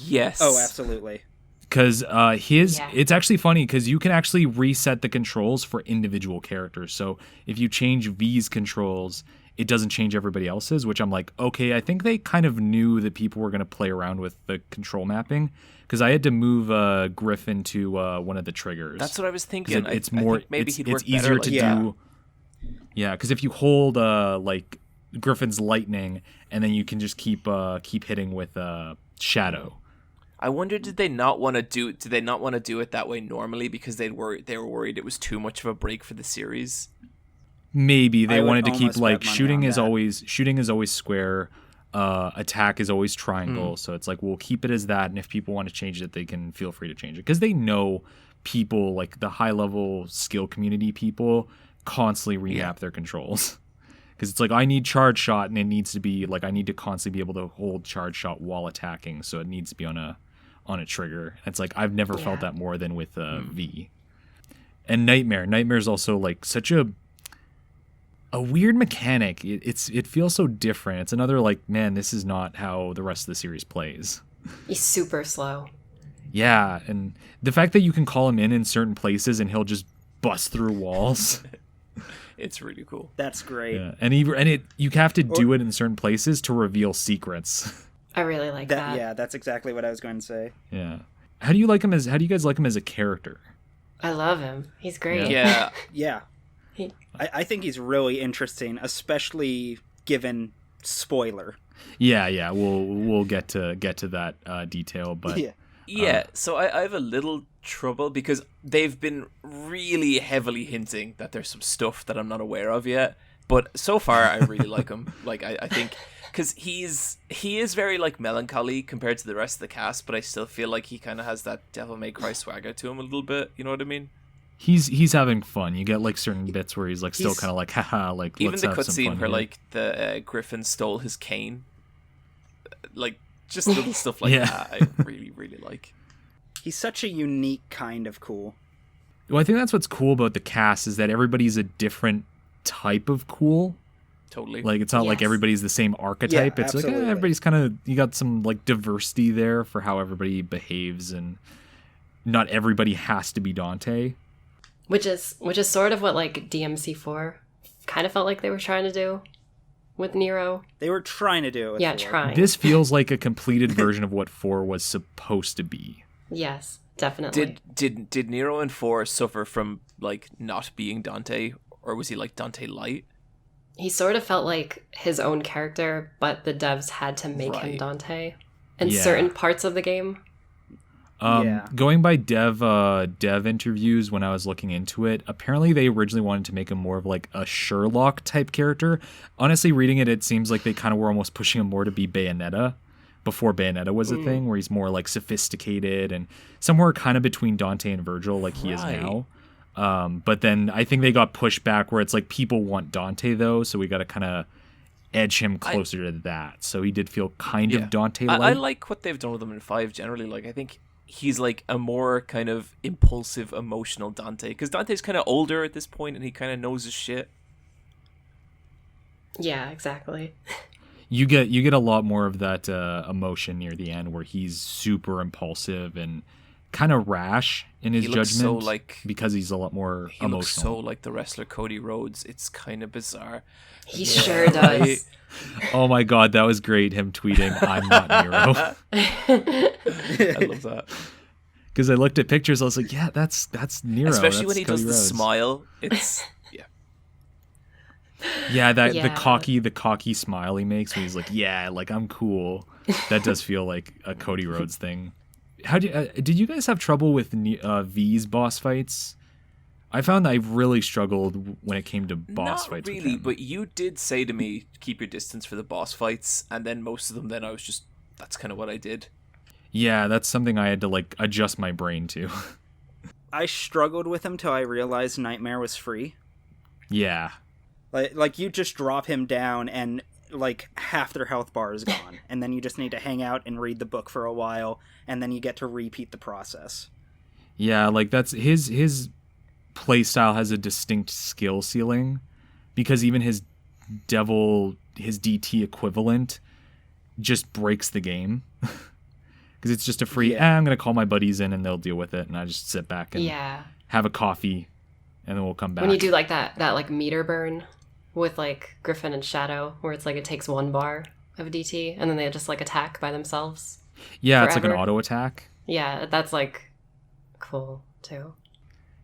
Yes. Oh, absolutely. Because it's actually funny because you can actually reset the controls for individual characters. So if you change V's controls, it doesn't change everybody else's, which I'm like, okay, I think they kind of knew that people were going to play around with the control mapping, because I had to move Griffin to one of the triggers. That's what I was thinking. It's I more, think maybe he'd work it's easier better to like do. Yeah, because if you hold like Griffin's lightning, and then you can just keep hitting with shadow. I wonder, did they not want to do it that way normally because they were worried it was too much of a break for the series? Maybe they I would wanted to keep almost like bet money shooting on is that. always square, attack is always triangle. So it's like, we'll keep it as that, and if people want to change it, they can feel free to change it, because they know people, like the high level skill community people, constantly remap their controls. Because it's like, I need charge shot, and it needs to be like, I need to constantly be able to hold charge shot while attacking, so it needs to be on a trigger. It's like, I've never felt that more than with V. And Nightmare's also like such a weird mechanic. It feels so different. It's another like, man, this is not how the rest of the series plays. He's super slow. Yeah, and the fact that you can call him in certain places and he'll just bust through walls. It's really cool. That's great. Yeah, and you have to do it in certain places to reveal secrets. I really like that. Yeah, that's exactly what I was going to say. Yeah. How do you guys like him as a character? I love him. He's great. Yeah. Yeah. I think he's really interesting, especially given spoiler. Yeah. We'll get to that detail, but Yeah. So I have a little trouble because they've been really heavily hinting that there's some stuff that I'm not aware of yet. But so far, I really like him. Like, I think, because he is very like melancholy compared to the rest of the cast, but I still feel like he kind of has that Devil May Cry swagger to him a little bit. You know what I mean? He's having fun. You get like certain bits where he's like still kind of like, haha, like, even let's the have some cutscene fun where here. like the Griffin stole his cane, like just little stuff like that. I really really like. He's such a unique kind of cool. Well, I think that's what's cool about the cast, is that everybody's a different type of cool. Totally. Like, it's not like everybody's the same archetype. Yeah, it's absolutely. like everybody's kind of, you got some like diversity there for how everybody behaves, and not everybody has to be Dante. Which is sort of what like DMC4 kind of felt like they were trying to do with Nero. They were trying to do it with 4. Trying. This feels like a completed version of what 4 was supposed to be. Yes, definitely. Did Nero and 4 suffer from like not being Dante, or was he like Dante light? He sort of felt like his own character, but the devs had to make him Dante in certain parts of the game. Going by dev interviews when I was looking into it, apparently they originally wanted to make him more of like a Sherlock type character. Honestly, reading it, it seems like they kind of were almost pushing him more to be Bayonetta before Bayonetta was a thing, where he's more like sophisticated and somewhere kind of between Dante and Virgil, like he is now. But then I think they got pushed back where it's like, people want Dante though, so we got to kind of edge him closer to that. So he did feel kind of Dante-like. I like what they've done with him in 5 generally. Like, I think he's like a more kind of impulsive, emotional Dante, because Dante's kind of older at this point and he kind of knows his shit. Yeah, exactly. You get a lot more of that emotion near the end, where he's super impulsive and kind of rash in his He looks judgment so like because he's a lot more he looks so emotional. like the wrestler Cody Rhodes. It's kind of bizarre. He sure does. Oh my god, that was great, him tweeting, "I'm not Nero." I love that. Because I looked at pictures, I was like, yeah, that's Nero. Especially that's when he Cody does the Rhodes. smile. It's Yeah, the Yeah. cocky smile he makes when he's like, yeah, like I'm cool. That does feel like a Cody Rhodes thing. How did you guys have trouble with V's boss fights? I found that I really struggled when it came to boss not fights. with really, him. but you did say to me, keep your distance for the boss fights, and then most of them, then I was just, that's kind of what I did. Yeah, that's something I had to like adjust my brain to. I struggled with him till I realized Nightmare was free. Yeah. Like you just drop him down and like half their health bar is gone, and then you just need to hang out and read the book for a while, and then you get to repeat the process. Yeah, like that's his play style has a distinct skill ceiling because even his DT equivalent just breaks the game. Because it's just a free, I'm going to call my buddies in and they'll deal with it. And I just sit back and have a coffee and then we'll come back. When you do like that like meter burn with like Griffin and Shadow, where it's like it takes 1 bar of DT and then they just like attack by themselves. Yeah, forever. It's like an auto attack. Yeah, that's like cool too.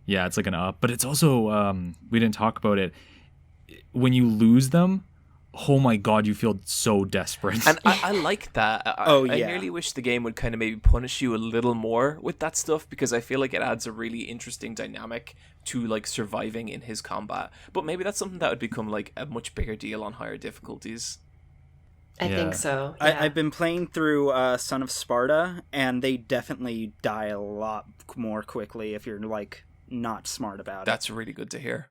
Yeah, it's like an up. But it's also, we didn't talk about it. When you lose them, oh my god, you feel so desperate. And I like that. I nearly wish the game would kind of maybe punish you a little more with that stuff, because I feel like it adds a really interesting dynamic to like surviving in his combat. But maybe that's something that would become like a much bigger deal on higher difficulties. I think so. Yeah. I've been playing through Son of Sparta, and they definitely die a lot more quickly if you're like not smart about it. That's really good to hear.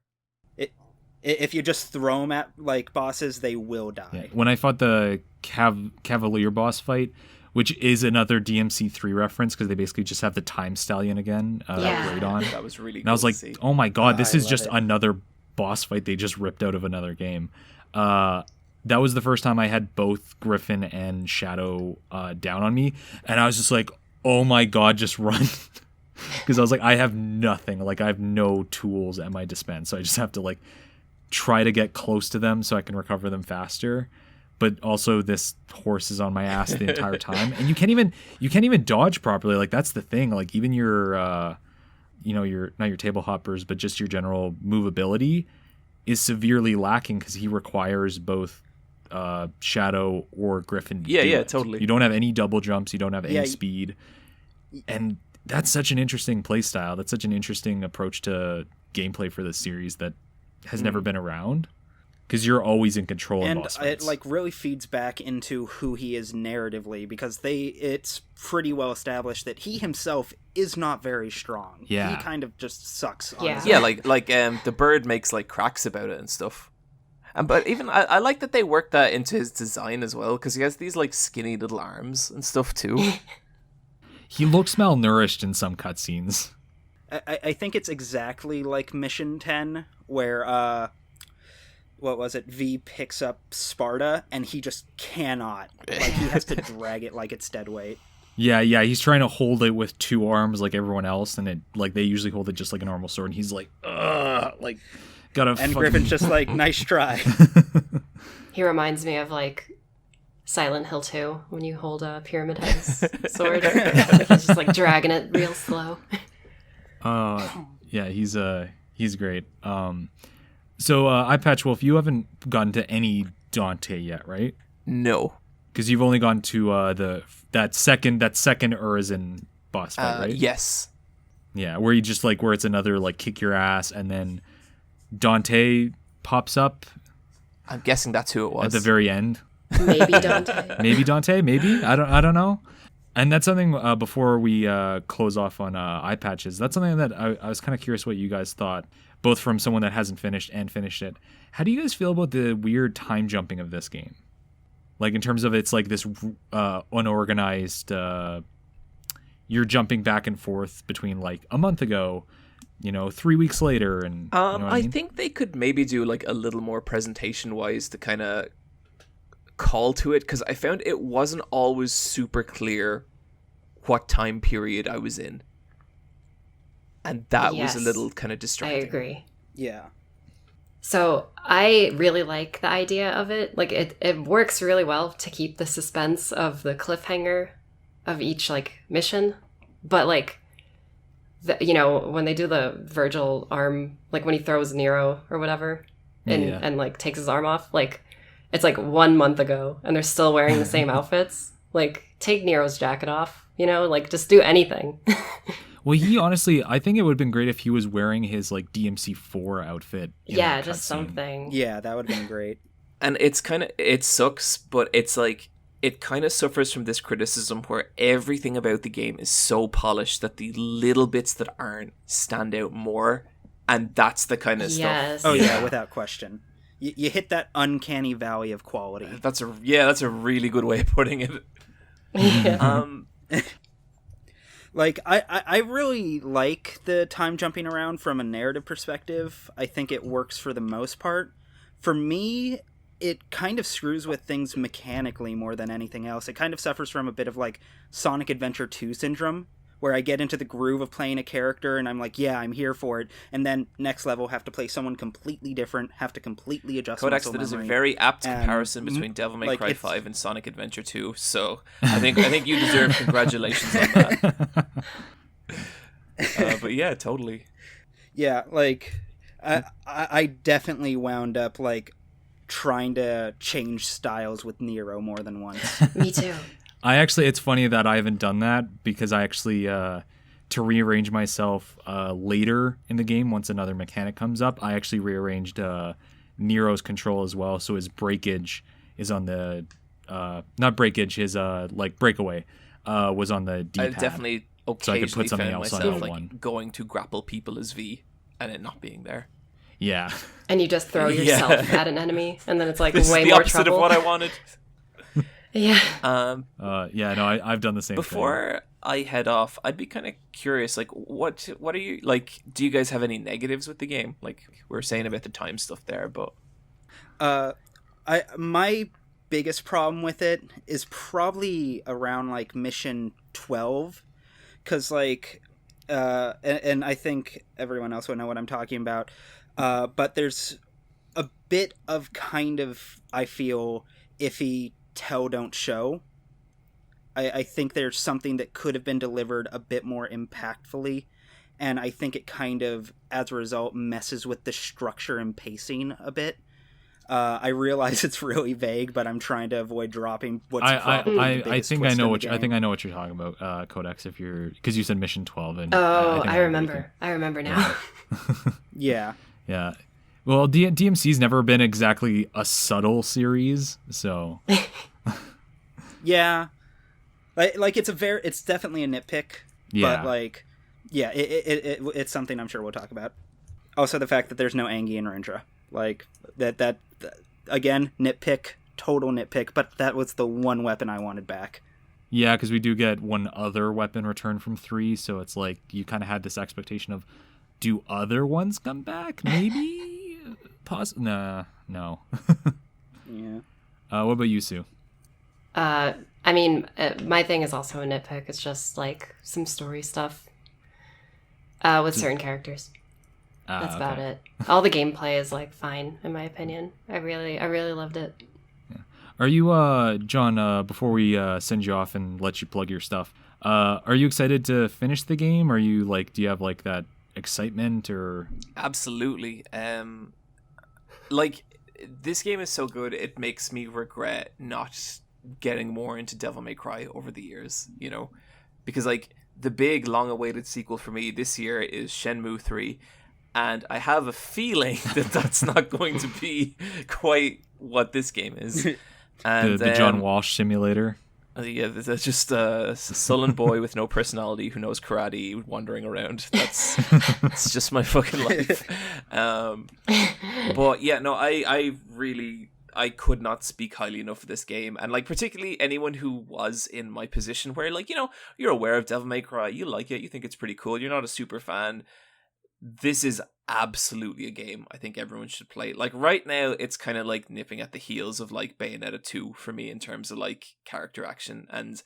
If you just throw them at like bosses, they will die. Yeah. When I fought the Cavalier boss fight, which is another DMC 3 reference because they basically just have the Time Stallion again, Radon. That was really And I was like, to see. oh my god, this is love just it. another boss fight they just ripped out of another game. That was the first time I had both Griffin and Shadow down on me, and I was just like, oh my god, just run. Because I was like, I have nothing. Like, I have no tools at my dispense, so I just have to like try to get close to them so I can recover them faster. But also this horse is on my ass the entire time, and you can't even dodge properly. Like, that's the thing. Like, even your your not your table hoppers, but just your general movability is severely lacking because he requires both Shadow or Griffin to do it. Totally. You don't have any double jumps, you don't have any Yeah. speed, and that's such an interesting play style. That's such an interesting approach to gameplay for this series that has never been around, because you're always in control in And boss it fights. like really feeds back into who he is narratively, because it's pretty well established that he himself is not very strong. Yeah. He kind of just sucks on Yeah. his Yeah, own. like the bird makes like cracks about it and stuff. But even I like that they work that into his design as well, because he has these like skinny little arms and stuff too. He looks malnourished in some cutscenes. I think it's exactly like Mission 10, where what was it? V picks up Sparta and he just cannot. Like, he has to drag it like it's dead weight. Yeah, he's trying to hold it with 2 arms like everyone else, and it like they usually hold it just like a normal sword, and he's like, ugh, like gotta. And fucking... Griffin's just like, nice try. He reminds me of like Silent Hill 2 when you hold a Pyramid Head's sword. Like, he's just like dragging it real slow. Yeah, he's great. So Eyepatch Wolf, you haven't gotten to any Dante yet, right? No. Because you've only gone to that second Urizen boss fight, right? Yes. Yeah, where you just like where it's another like kick your ass, and then Dante pops up I'm guessing that's who it was. at the very end. Maybe Dante. Maybe Dante, maybe I don't know. And that's something before we close off on eye patches. That's something that I was kind of curious what you guys thought, both from someone that hasn't finished and finished it. How do you guys feel about the weird time jumping of this game? Like in terms of it's like this unorganized. You're jumping back and forth between like a month ago, 3 weeks later, and you know what I mean? think they could maybe do like a little more presentation wise to kind of call to it, because I found it wasn't always super clear what time period I was in. And that was a Yes, little kind of I distracting. agree. Yeah. So I really like the idea of it. Like it works really well to keep the suspense of the cliffhanger of each like mission. But like, when they do the Virgil arm, like when he throws Nero or whatever, and like takes his arm off, like it's like 1 month ago, and they're still wearing the same outfits. Like take Nero's jacket off, like just do anything. Well, he honestly, I think it would have been great if he was wearing his like DMC4 outfit. Yeah, just something. Yeah, that would have been great. And it sucks, but it's like, it kind of suffers from this criticism where everything about the game is so polished that the little bits that aren't stand out more. And that's the kind of stuff. Oh yeah, without question. You hit that uncanny valley of quality. That's a really good way of putting it. Yeah. Like, I really like the time jumping around from a narrative perspective. I think it works for the most part. For me, it kind of screws with things mechanically more than anything else. It kind of suffers from a bit of, like, Sonic Adventure 2 syndrome, where I get into the groove of playing a character and I'm like, yeah, I'm here for it. And then next level, have to play someone completely different, have to completely adjust Codex, muscle that is a memory. very apt comparison between Devil May Cry it's- 5 and Sonic Adventure 2. So I think you deserve congratulations on that. But yeah, totally. Yeah, like, I definitely wound up, like, trying to change styles with Nero more than once. Me too. It's funny that I haven't done that because I actually, to rearrange myself later in the game, once another mechanic comes up, I actually rearranged Nero's control as well. So his breakage is on the, not breakage, his like breakaway was on the D-pad. I definitely So I could put occasionally something found else on myself L1. going to grapple people as V and it not being there. Yeah. And you just throw yourself at an enemy, and then it's like This way is the more opposite trouble. of what I wanted. Yeah. I've done the same thing. Before I head off, I'd be kind of curious, like, what are you, like, do you guys have any negatives with the game? Like, we were saying about the time stuff there, but... My biggest problem with it is probably around, like, mission 12, because, like, and I think everyone else will know what I'm talking about, but there's a bit of kind of, I feel, iffy tell don't show. I think there's something that could have been delivered a bit more impactfully, and I think it kind of, as a result, messes with the structure and pacing a bit. I realize it's really vague, but I'm trying to avoid dropping what's probably the biggest think I know twist in the I think game. I know what you're talking about, Codex. Because you said mission 12, and Oh, think I remember. I remember now. Yeah. Yeah. Well, DMC's never been exactly a subtle series, so Yeah. Like it's definitely a nitpick, yeah. but like, yeah, it's something I'm sure we'll talk about. Also, the fact that there's no Angie and Rendra, like that again, nitpick, total nitpick. But that was the one weapon I wanted back. Yeah, because we do get one other weapon returned from 3, so it's like you kind of had this expectation of, do other ones come back? Maybe? No. Yeah. What about you, Sue? I mean, my thing is also a nitpick. It's just like some story stuff with certain characters. That's about it. All the gameplay is like fine, in my opinion. I really loved it. Yeah. Are you, John? Before we send you off and let you plug your stuff, are you excited to finish the game? Are you like, do you have like that excitement or? Absolutely. Like, this game is so good, it makes me regret not getting more into Devil May Cry over the years, you know? Because, like, the big, long-awaited sequel for me this year is Shenmue 3, and I have a feeling that that's not going to be quite what this game is. And The John Walsh simulator? Yeah, that's just a sullen boy with no personality who knows karate wandering around. It's just my fucking life. But yeah, no, I could not speak highly enough of this game, and like particularly anyone who was in my position where, like, you know, you're aware of Devil May Cry, you like it, you think it's pretty cool, you're not a super fan. This is absolutely a game I think everyone should play. Like right now, it's kind of like nipping at the heels of like Bayonetta 2 for me in terms of like character action, and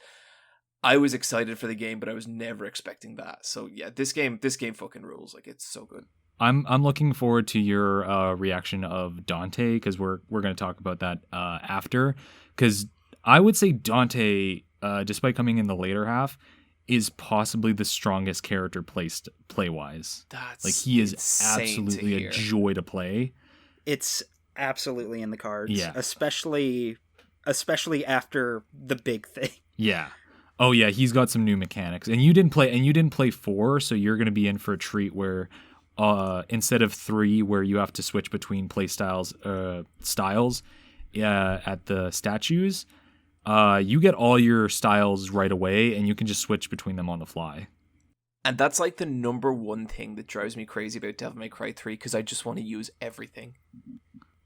I was excited for the game, but I was never expecting that. So yeah, this game fucking rules. Like, it's so good. I'm looking forward to your reaction of Dante, because we're going to talk about that after. Because I would say Dante, despite coming in the later half, is possibly the strongest character play wise. That's like, he is insane absolutely to a joy to play. It's absolutely in the cards. Yeah. Especially after the big thing. Yeah. Oh yeah, he's got some new mechanics. And you didn't play 4, so you're going to be in for a treat where instead of 3 where you have to switch between play styles at the statues, you get all your styles right away and you can just switch between them on the fly. And that's like the number one thing that drives me crazy about Devil May Cry 3, because I just want to use everything.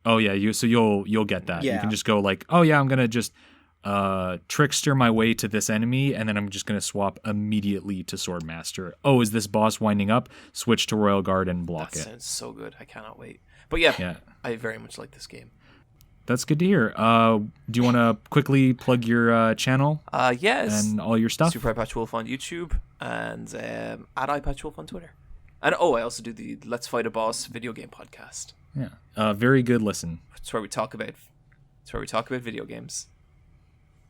Oh yeah, you'll get that. Yeah. You can just go like, oh yeah, I'm gonna just trickster my way to this enemy, and then I'm just gonna swap immediately to Swordmaster. Oh, is this boss winding up? Switch to Royal Guard and block That it. sounds so good. I cannot wait. But yeah, I very much like this game. That's good to hear. Do you want to quickly plug your channel? Yes. And all your stuff? Super Eyepatch Wolf on YouTube and at Eyepatch Wolf on Twitter. And I also do the Let's Fight a Boss video game podcast. Yeah. Very good listen. It's where we talk about video games.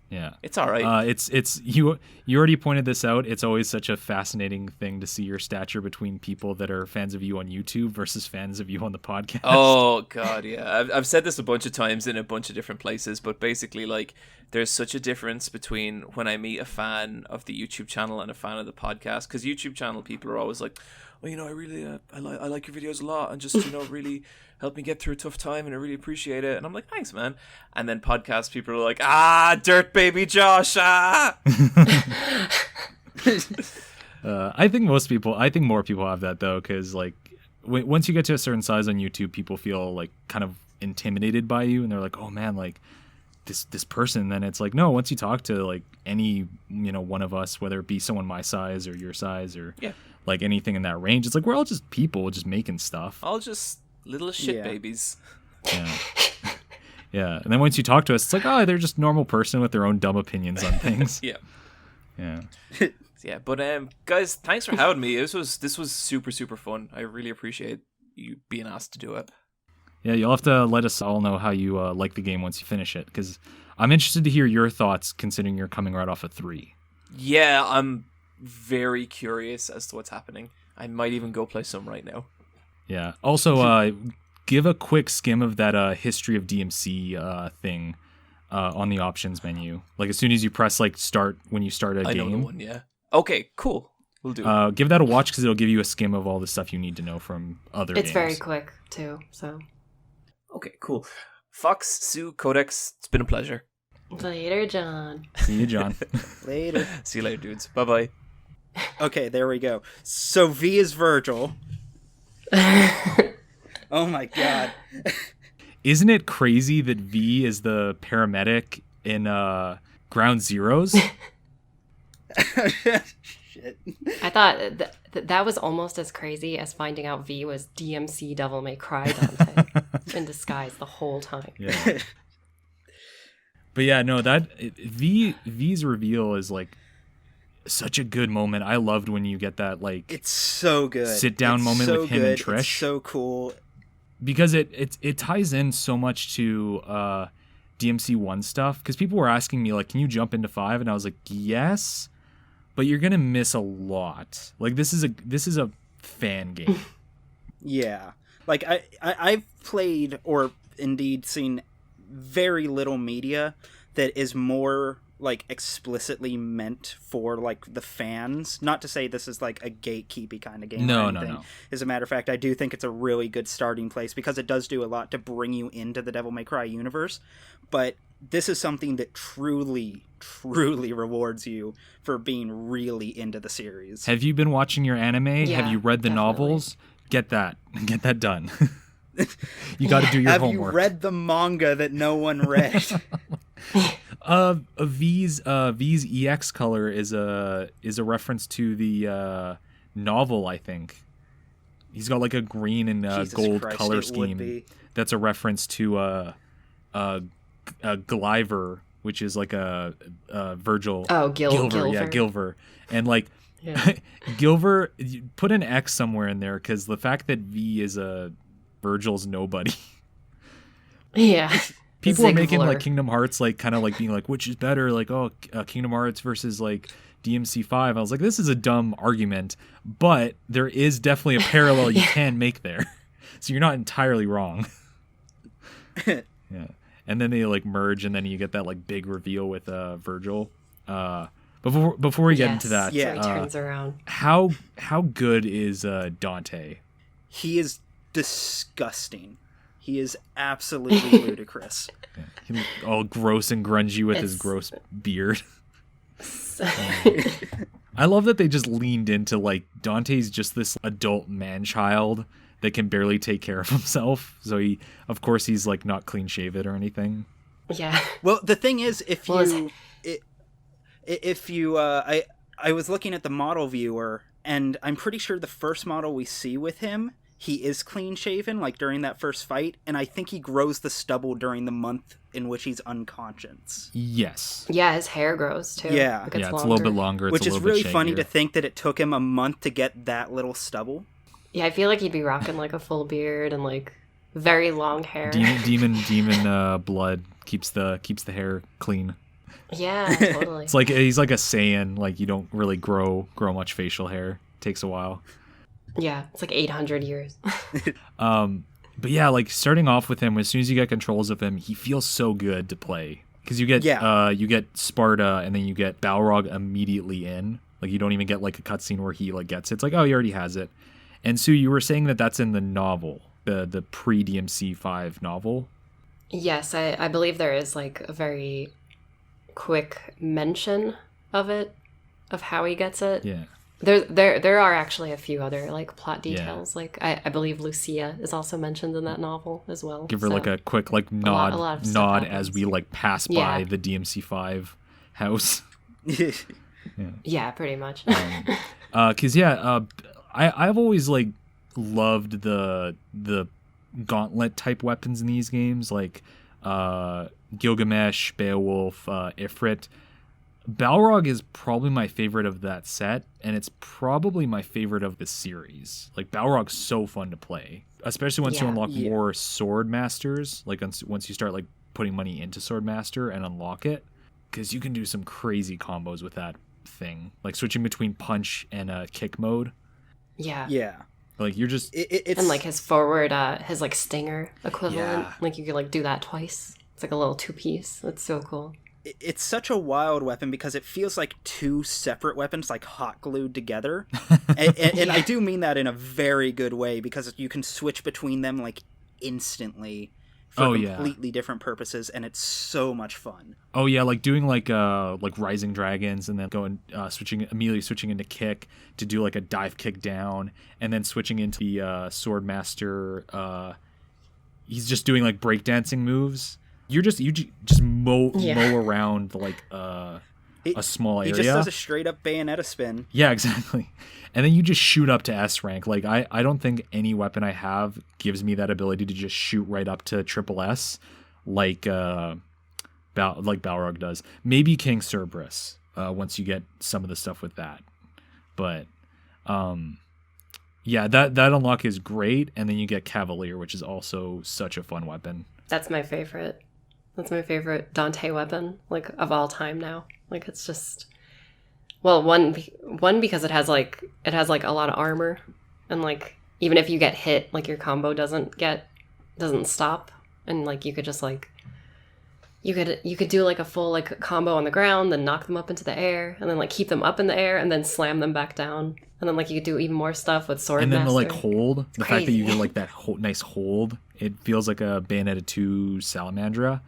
Yeah. It's all right. It's you already pointed this out. It's always such a fascinating thing to see your stature between people that are fans of you on YouTube versus fans of you on the podcast. Oh god, yeah. I've said this a bunch of times in a bunch of different places, but basically, like, there's such a difference between when I meet a fan of the YouTube channel and a fan of the podcast, because YouTube channel people are always like, well, I really I like your videos a lot, and just really helped me get through a tough time, and I really appreciate it. And I'm like, thanks, man. And then podcast people are like, dirt baby Josh, I think more people have that though, because like once you get to a certain size on YouTube, people feel like kind of intimidated by you, and they're like, oh man, like this person. Then it's like, no, once you talk to like any one of us, whether it be someone my size or your size or like anything in that range, it's like we're all just people just making stuff, all just little shit babies. Yeah. And then once you talk to us, it's like, oh, they're just a normal person with their own dumb opinions on things. Yeah, but guys, thanks for having me. This was super, super fun. I really appreciate you being asked to do it. Yeah, you'll have to let us all know how you like the game once you finish it, because I'm interested to hear your thoughts, considering you're coming right off of 3. Yeah, I'm very curious as to what's happening. I might even go play some right now. Yeah. Also, give a quick skim of that history of DMC thing on the options menu. Like, as soon as you press like start when you start a game. I know the one, yeah. Okay, cool. We'll do. Give that a watch, because it'll give you a skim of all the stuff you need to know from other games. It's very quick too, so. Okay, cool. Fox, Sue, Codex, it's been a pleasure. Later, John. See you, John. Later. See you later, dudes. Bye-bye. Okay, there we go. So V is Virgil. Oh my god. Isn't it crazy that V is the paramedic in Ground Zeroes? Shit. I thought that was almost as crazy as finding out V was DMC Devil May Cry Dante in disguise the whole time. Yeah. But yeah, no, V's reveal is like such a good moment. I loved when you get that like it's so good sit down moment with him and Trish. It's so cool because it ties in so much to DMC 1 stuff, because people were asking me like, can you jump into 5? And I was like, yes, but you're gonna miss a lot. Like this is a fan game. Yeah, like I've played or indeed seen very little media that is more like explicitly meant for like the fans. Not to say this is like a gatekeepy kind of game. No. As a matter of fact, I do think it's a really good starting place, because it does do a lot to bring you into the Devil May Cry universe. But this is something that truly rewards you for being really into the series. Have you been watching your anime? Yeah, have you read the definitely. novels? Get that done. You got to do your homework. Have you read the manga that no one read? V's EX color is a reference to the novel, I think. He's got like a green and gold color scheme. That's a reference to Glyver which is like a Virgil. Oh, Gilver. Yeah, Gilver. And like Yeah. Gilver, you put an X somewhere in there because the fact that V is a Virgil's nobody. Yeah. People are making Zigvler. like Kingdom Hearts like kind of like being like which is better, like Kingdom Hearts versus like DMC5. I was like, this is a dumb argument, but there is definitely a parallel you can make there. So you're not entirely wrong. Yeah. And then they like merge, and then you get that like big reveal with Virgil. Before we get into that, So he turns around. how good is Dante? He is disgusting. He is absolutely ludicrous. Yeah. He look all gross and grungy with his gross beard. I love that they just leaned into like Dante's just this adult man-child that can barely take care of himself. So he's like not clean shaven or anything. Yeah. Well, the thing is, I was looking at the model viewer, and I'm pretty sure the first model we see with him, he is clean shaven, like during that first fight, and I think he grows the stubble during the month in which he's unconscious. Yes. Yeah, his hair grows too. Yeah. It gets Yeah, it's longer. a little bit longer. It's Which a is little really bit funny shaggier. to think that it took him a month to get that little stubble. Yeah, I feel like he'd be rocking like a full beard and like very long hair. Demon blood keeps the hair clean. Yeah, totally. It's like he's like a Saiyan. Like you don't really grow much facial hair. Takes a while. Yeah, it's like 800 years. But yeah, like starting off with him, as soon as you get controls of him, he feels so good to play because you get Sparta and then you get Balrog immediately in. Like you don't even get like a cutscene where he like gets it. It's like, oh, he already has it. And Sue, you were saying that that's in the novel, the pre DMC 5 novel. Yes, I believe there is like a very quick mention of it, of how he gets it. Yeah. There are actually a few other like plot details. Like I believe Lucia is also mentioned in that novel as well. Give her so. like a quick like nod a lot of stuff nod happens. as we like pass by the DMC 5 house. Yeah, pretty much. I've always like loved the gauntlet type weapons in these games, like Gilgamesh, Beowulf, Ifrit. Balrog is probably my favorite of that set, and it's probably my favorite of the series. Like Balrog's so fun to play, especially once you unlock more sword masters. Like once you start like putting money into sword master and unlock it, because you can do some crazy combos with that thing, like switching between punch and kick mode. Yeah. Yeah. Like you're just It's And like his forward, his like stinger equivalent. Yeah. Like you could like do that twice. It's like a little 2-piece. It's so cool. it's such a wild weapon because it feels like two separate weapons like hot glued together. And I do mean that in a very good way because you can switch between them like instantly for completely different purposes, and it's so much fun. Oh yeah, like doing like rising dragons and then going immediately switching into kick to do like a dive kick down, and then switching into the sword master. He's just doing like breakdancing moves. You just mow around like a small area. He just does a straight up Bayonetta spin. Yeah, exactly. And then you just shoot up to S rank. Like I don't think any weapon I have gives me that ability to just shoot right up to triple S like Balrog does. Maybe King Cerberus once you get some of the stuff with that. But yeah, that unlock is great, and then you get Cavalier, which is also such a fun weapon. That's my favorite. That's my favorite Dante weapon, like of all time now. Like it's just, well, one because it has like a lot of armor, and like even if you get hit, like your combo doesn't stop, and like you could just like you could do like a full like combo on the ground, then knock them up into the air, and then like keep them up in the air, and then slam them back down, and then like you could do even more stuff with sword. And then master. the like hold, the fact that you Crazy. get like that nice hold, it feels like a Bayonetta 2 Salamandra,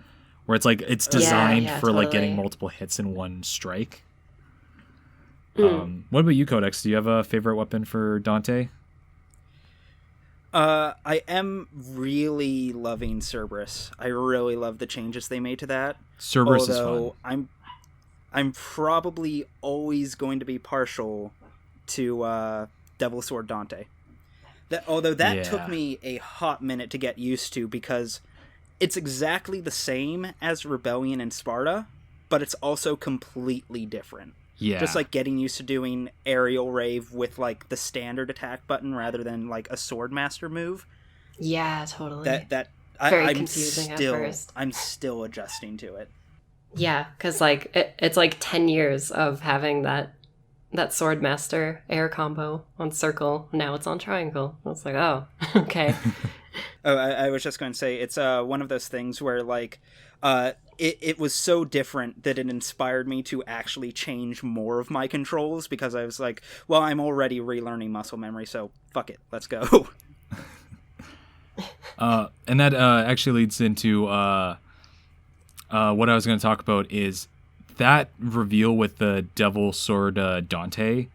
where it's like it's designed for like getting totally. multiple hits in one strike. What about you, Codex? Do you have a favorite weapon for Dante? I am really loving Cerberus. I really love the changes they made to that. Cerberus is fun. I'm probably always going to be partial to Devil Sword Dante. Although that took me a hot minute to get used to because it's exactly the same as Rebellion and Sparta, but it's also completely different. Yeah. Just like getting used to doing aerial rave with like the standard attack button rather than like a Swordmaster move. Yeah, totally. I'm confusing at still, first. I'm still adjusting to it. Yeah, because like it's like 10 years of having that Swordmaster air combo on circle. Now it's on triangle. It's like, oh, okay. Oh, I was just going to say, it's one of those things where, like, it was so different that it inspired me to actually change more of my controls, because I was like, well, I'm already relearning muscle memory, so fuck it, let's go. And that actually leads into what I was going to talk about is that reveal with the Devil Sword Dante.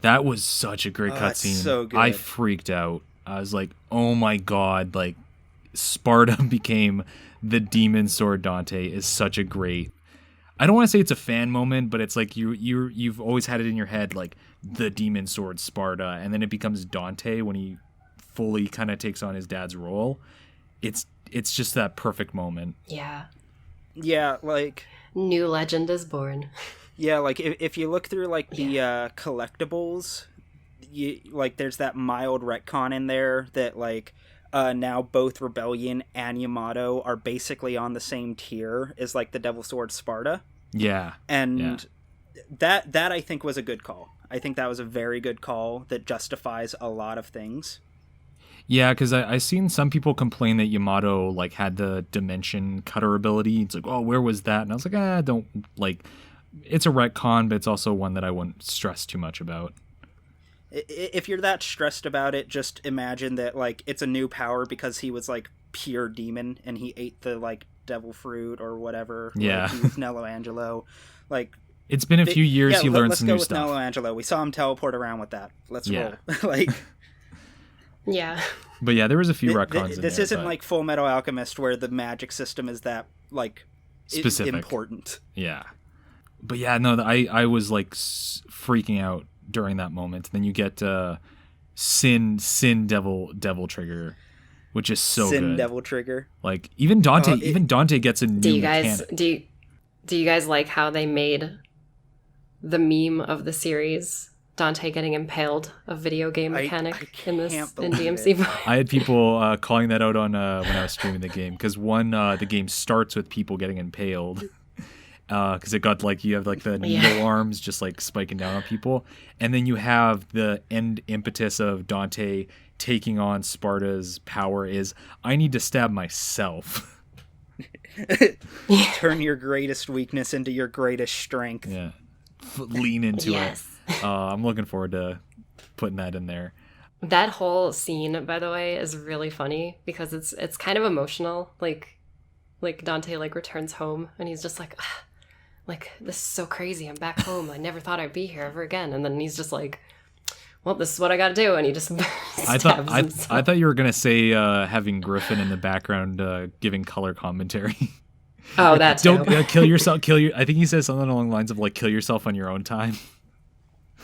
That was such a great cutscene. So good. I freaked out. I was like, oh my god, like Sparta became the Demon Sword Dante is such a great. I don't want to say it's a fan moment, but it's like you've always had it in your head, like the Demon Sword Sparta, and then it becomes Dante when he fully kind of takes on his dad's role. It's just that perfect moment. Yeah. Yeah, like New legend is born. Yeah, like if you look through like the collectibles, like there's that mild retcon in there that like now both Rebellion and Yamato are basically on the same tier as like the Devil Sword Sparta. Yeah. And that I think was a good call. I think that was a very good call that justifies a lot of things. Yeah, because I seen some people complain that Yamato like had the dimension cutter ability. It's like, oh, where was that? And I was like, don't like. It's a retcon, but it's also one that I wouldn't stress too much about. If you're that stressed about it, just imagine that like it's a new power because he was like pure demon and he ate the like devil fruit or whatever. Yeah, like, he was Nello Angelo. Like it's been a few years. He learned some new stuff. Let's go with Nello Angelo. We saw him teleport around with that. Let's roll. Like. Yeah. But yeah, there was a few retcons. This isn't like Full Metal Alchemist where the magic system is that like specific important. Yeah. But yeah, no, I was like freaking out during that moment. Then you get Sin Devil Trigger, which is so good. Sin Devil Trigger. Like even Dante gets a new mechanic. Do you guys like how they made the meme of the series Dante getting impaled, a video game mechanic in DMC? I had people calling that out on when I was streaming the game, because the game starts with people getting impaled. Because it got like you have like the needle arms just like spiking down on people, and then you have the end impetus of Dante taking on Sparta's power is I need to stab myself. Turn your greatest weakness into your greatest strength. Yeah, lean into it. I'm looking forward to putting that in there. That whole scene, by the way, is really funny because it's kind of emotional. Like Dante like returns home and he's just like. Like, this is so crazy. I'm back home. I never thought I'd be here ever again. And then he's just like, well, this is what I got to do. And he just stabs himself. I thought you were going to say having Griffin in the background giving color commentary. Oh, that too. Don't kill yourself. I think he says something along the lines of, like, kill yourself on your own time.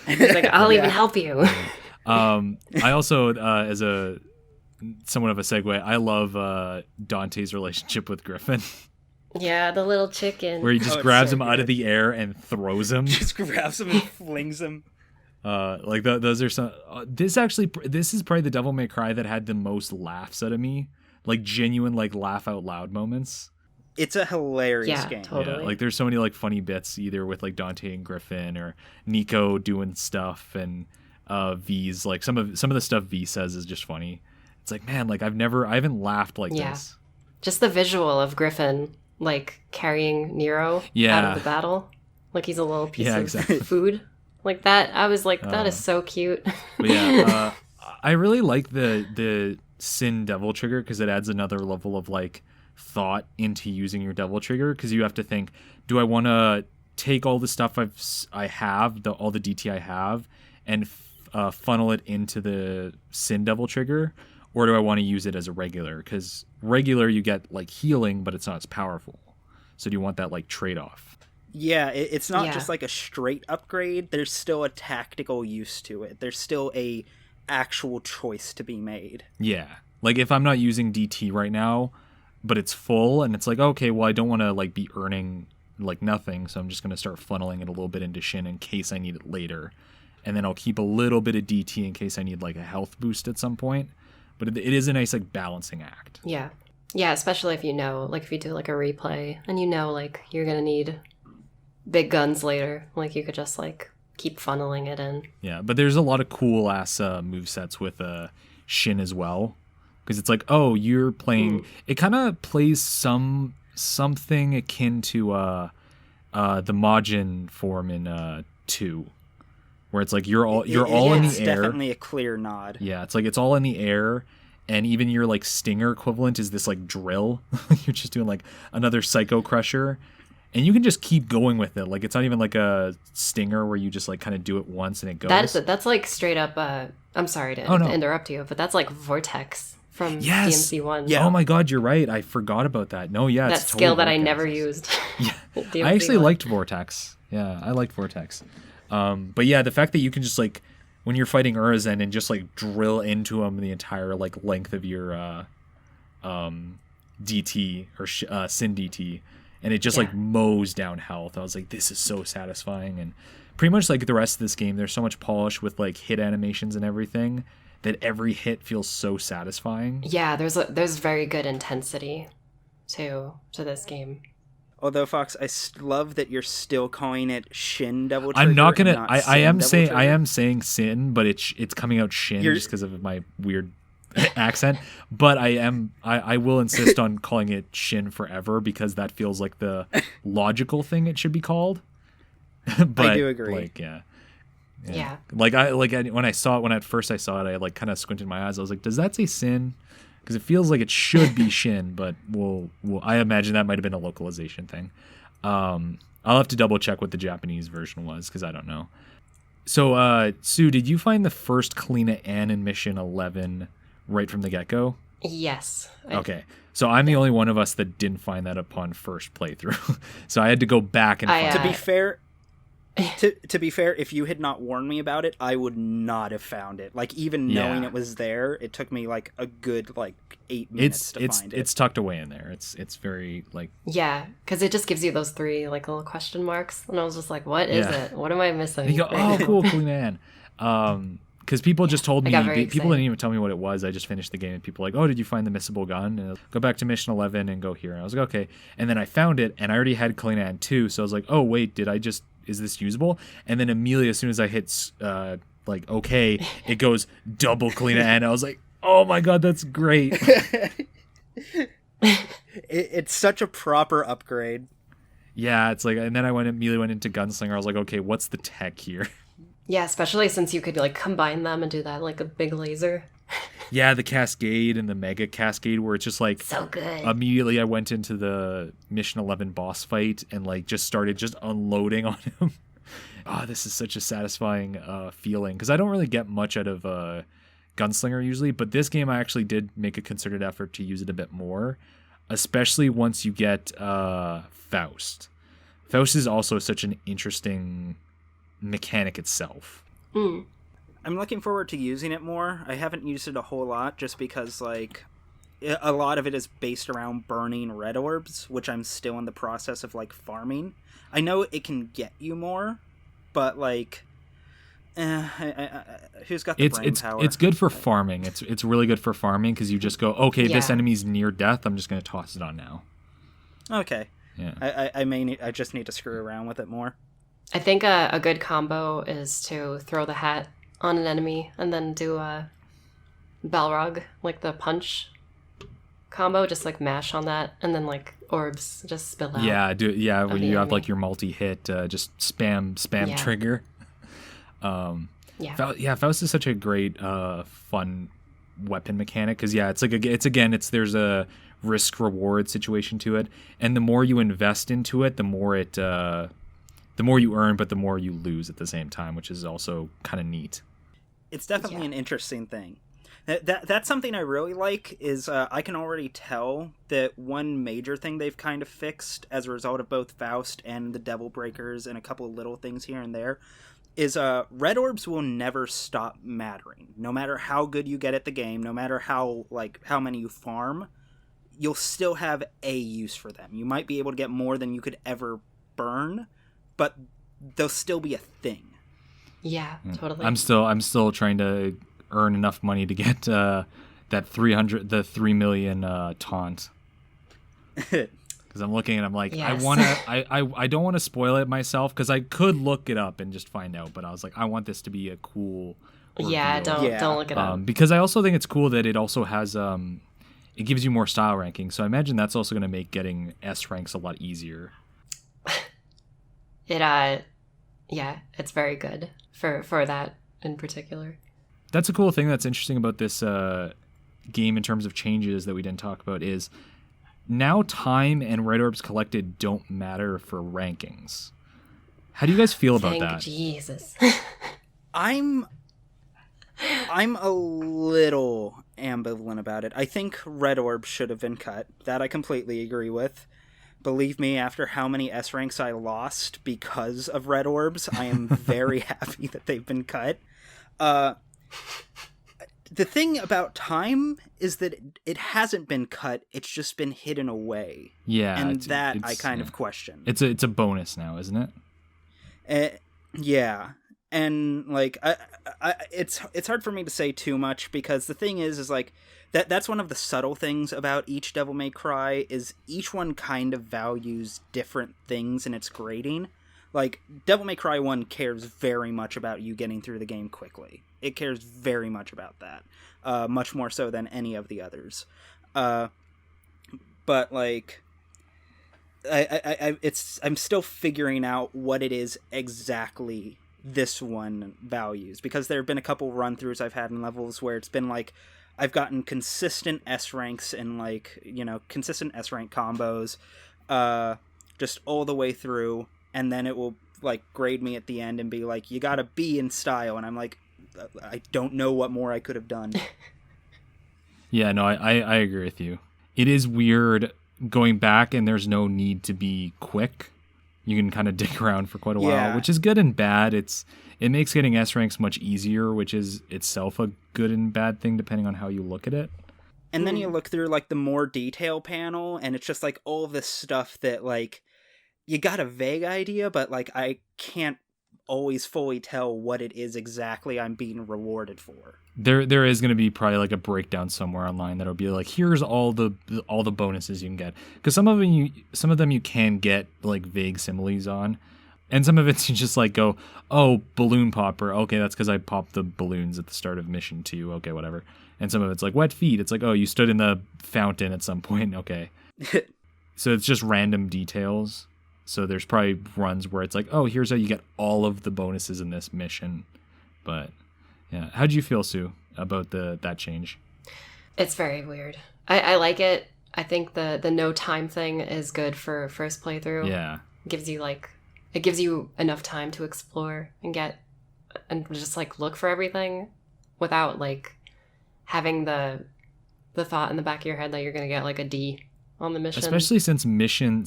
He's like, I'll even help you. I also, as somewhat of a segue, I love Dante's relationship with Griffin. Yeah, the little chicken. Where he just grabs him out of the air and throws him. Just grabs him and flings him. Like those are some. This is probably the Devil May Cry that had the most laughs out of me. Like genuine, like laugh out loud moments. It's a hilarious game. Totally. Yeah, like there's so many like funny bits either with like Dante and Griffin or Nico doing stuff and V's like some of the stuff V says is just funny. It's like, man, like I haven't laughed like this. Just the visual of Griffin like carrying Nero out of the battle, like he's a little piece of food, like that. I was like, that is so cute. But yeah, I really like the Sin Devil Trigger because it adds another level of like thought into using your Devil Trigger, because you have to think, do I want to take all the stuff I have, all the DT I have, and funnel it into the Sin Devil Trigger? Or do I want to use it as a regular? Because regular, you get like healing, but it's not as powerful. So do you want that like trade-off? Yeah, it's not just like a straight upgrade. There's still a tactical use to it. There's still a actual choice to be made. Yeah. Like if I'm not using DT right now, but it's full, and it's like, okay, well, I don't want to like be earning like nothing, so I'm just going to start funneling it a little bit into Shin in case I need it later. And then I'll keep a little bit of DT in case I need like a health boost at some point. But it is a nice like balancing act. Yeah. Yeah, especially if you know, like if you do like a replay and you know like you're going to need big guns later. Like you could just like keep funneling it in. Yeah, but there's a lot of cool ass movesets with Shin as well. Because it's like, oh, you're playing... It kind of plays something akin to the Majin form in 2. Where it's like you're all in the air. It's definitely a clear nod. Yeah, it's like it's all in the air. And even your like stinger equivalent is this like drill. You're just doing like another Psycho Crusher. And you can just keep going with it. Like it's not even like a stinger where you just like kind of do it once and it goes. That's like straight up... I'm sorry to interrupt you, but that's like Vortex from DMC 1. Yeah. Oh my god, you're right. I forgot about that. No, yeah. That skill that I never used. Yeah. I actually liked Vortex. Yeah, I liked Vortex. But yeah, the fact that you can just like, when you're fighting Urizen and just like drill into him the entire like length of your DT or Sin DT, and it just like mows down health. I was like, this is so satisfying. And pretty much like the rest of this game, there's so much polish with like hit animations and everything that every hit feels so satisfying. Yeah, there's very good intensity to this game. Although, Fox, I love that you're still calling it Shin Devil Trigger. I'm not gonna. I am saying Sin, but it's coming out Shin just because of my weird accent. But I will insist on calling it Shin forever because that feels like the logical thing it should be called. But, I do agree. Like when at first I saw it, I like kind of squinted my eyes. I was like, does that say Sin? Because it feels like it should be Shin, but I imagine that might have been a localization thing. I'll have to double check what the Japanese version was because I don't know. So, Sue, did you find the first Kalina Ann in Mission 11 right from the get-go? Yes. Okay. So I'm the only one of us that didn't find that upon first playthrough. So I had to go back and find it. To be fair, if you had not warned me about it, I would not have found it. Like, even knowing it was there, it took me like a good 8 minutes to find it. It's tucked away in there. It's very like... Yeah, because it just gives you those 3 like little question marks. And I was just like, what is it? What am I missing? You go, oh, cool, Kalina Ann. Because people just told me, people didn't even tell me what it was. I just finished the game and people were like, oh, did you find the missable gun? And go back to Mission 11 and go here. And I was like, okay. And then I found it and I already had Kalina Ann 2. So I was like, oh, wait, is this usable? And then immediately as soon as I hit okay, it goes double Kalina Ann. I was like, oh my god, that's great. It's such a proper upgrade. Yeah, it's like, and then I immediately went into Gunslinger. I was like, okay, what's the tech here? Yeah, especially since you could like combine them and do that like a big laser. Yeah, the Cascade and the Mega Cascade, where it's just like so good. Immediately I went into the Mission 11 boss fight and like just started just unloading on him. Oh, this is such a satisfying feeling because I don't really get much out of Gunslinger usually, but this game I actually did make a concerted effort to use it a bit more, especially once you get Faust. Faust is also such an interesting mechanic itself. I'm looking forward to using it more. I haven't used it a whole lot just because like a lot of it is based around burning red orbs, which I'm still in the process of like farming. I know it can get you more, but like who's got the brain power? It's good for farming. It's really good for farming because you just go, okay, this enemy's near death, I'm just going to toss it on now. Okay. Yeah. I just need to screw around with it more. I think a good combo is to throw the hat on an enemy and then do a Balrog, like the punch combo, just like mash on that and then like orbs just spill out. Yeah, when you have like your multi-hit, just spam trigger. Faust is such a great fun weapon mechanic because there's a risk reward situation to it, and the more you invest into it, the more you earn, but the more you lose at the same time, which is also kind of neat. It's definitely an interesting thing. That's something I really like is I can already tell that one major thing they've kind of fixed as a result of both Faust and the Devil Breakers and a couple of little things here and there is red orbs will never stop mattering. No matter how good you get at the game, no matter how many you farm, you'll still have a use for them. You might be able to get more than you could ever burn, but they'll still be a thing. Yeah, totally. I'm still trying to earn enough money to get that 3 million taunt. Because I'm looking and I'm like, Yes. I don't want to spoil it myself because I could look it up and just find out. But I was like, I want this to be a cool Yeah, reveal. don't look it up. Because I also think it's cool that it also has it gives you more style ranking. So I imagine that's also going to make getting S ranks a lot easier. It's very good for that in particular. That's a cool thing that's interesting about this game in terms of changes that we didn't talk about is now time and red orbs collected don't matter for rankings. How do you guys feel about Thank that? Jesus. I'm a little ambivalent about it. I think red orbs should have been cut. That I completely agree with. Believe me, after how many S ranks I lost because of red orbs, I am very happy that they've been cut. The thing about time is that it hasn't been cut, it's just been hidden away. Yeah. And that I kind of question. It's a bonus now, isn't it? Yeah. And like it's hard for me to say too much because the thing is like that's one of the subtle things about each Devil May Cry is each one kind of values different things in its grading. Like, Devil May Cry 1 cares very much about you getting through the game quickly. It cares very much about that. Much more so than any of the others. But, like, I'm still figuring out what it is exactly this one values. Because there have been a couple run-throughs I've had in levels where it's been, like, I've gotten consistent S ranks and, like, you know, consistent S rank combos just all the way through. And then it will, like, grade me at the end and be like, you gotta be in style. And I'm like, I don't know what more I could have done. Yeah, no, I agree with you. It is weird going back and there's no need to be quick. You can kind of dig around for quite a while, which is good and bad. It makes getting S ranks much easier, which is itself a good and bad thing depending on how you look at it. And then you look through, like, the more detail panel, and it's just, like, all this stuff that, like, you got a vague idea, but, like, I can't always fully tell what it is exactly I'm being rewarded for. There is going to be probably, like, a breakdown somewhere online that'll be like, here's all the bonuses you can get. Because some of them you can get, like, vague similes on. And some of it's you just, like, go, oh, balloon popper. Okay, that's because I popped the balloons at the start of mission 2. Okay, whatever. And some of it's, like, wet feet. It's like, oh, you stood in the fountain at some point. Okay. So it's just random details. So there's probably runs where it's like, oh, here's how you get all of the bonuses in this mission. But, yeah. How do you feel, Sue, about that change? It's very weird. I like it. I think the no time thing is good for first playthrough. Yeah. It gives you enough time to explore and just, like, look for everything without, like, having the thought in the back of your head that you're going to get, like, a D on the mission. Especially since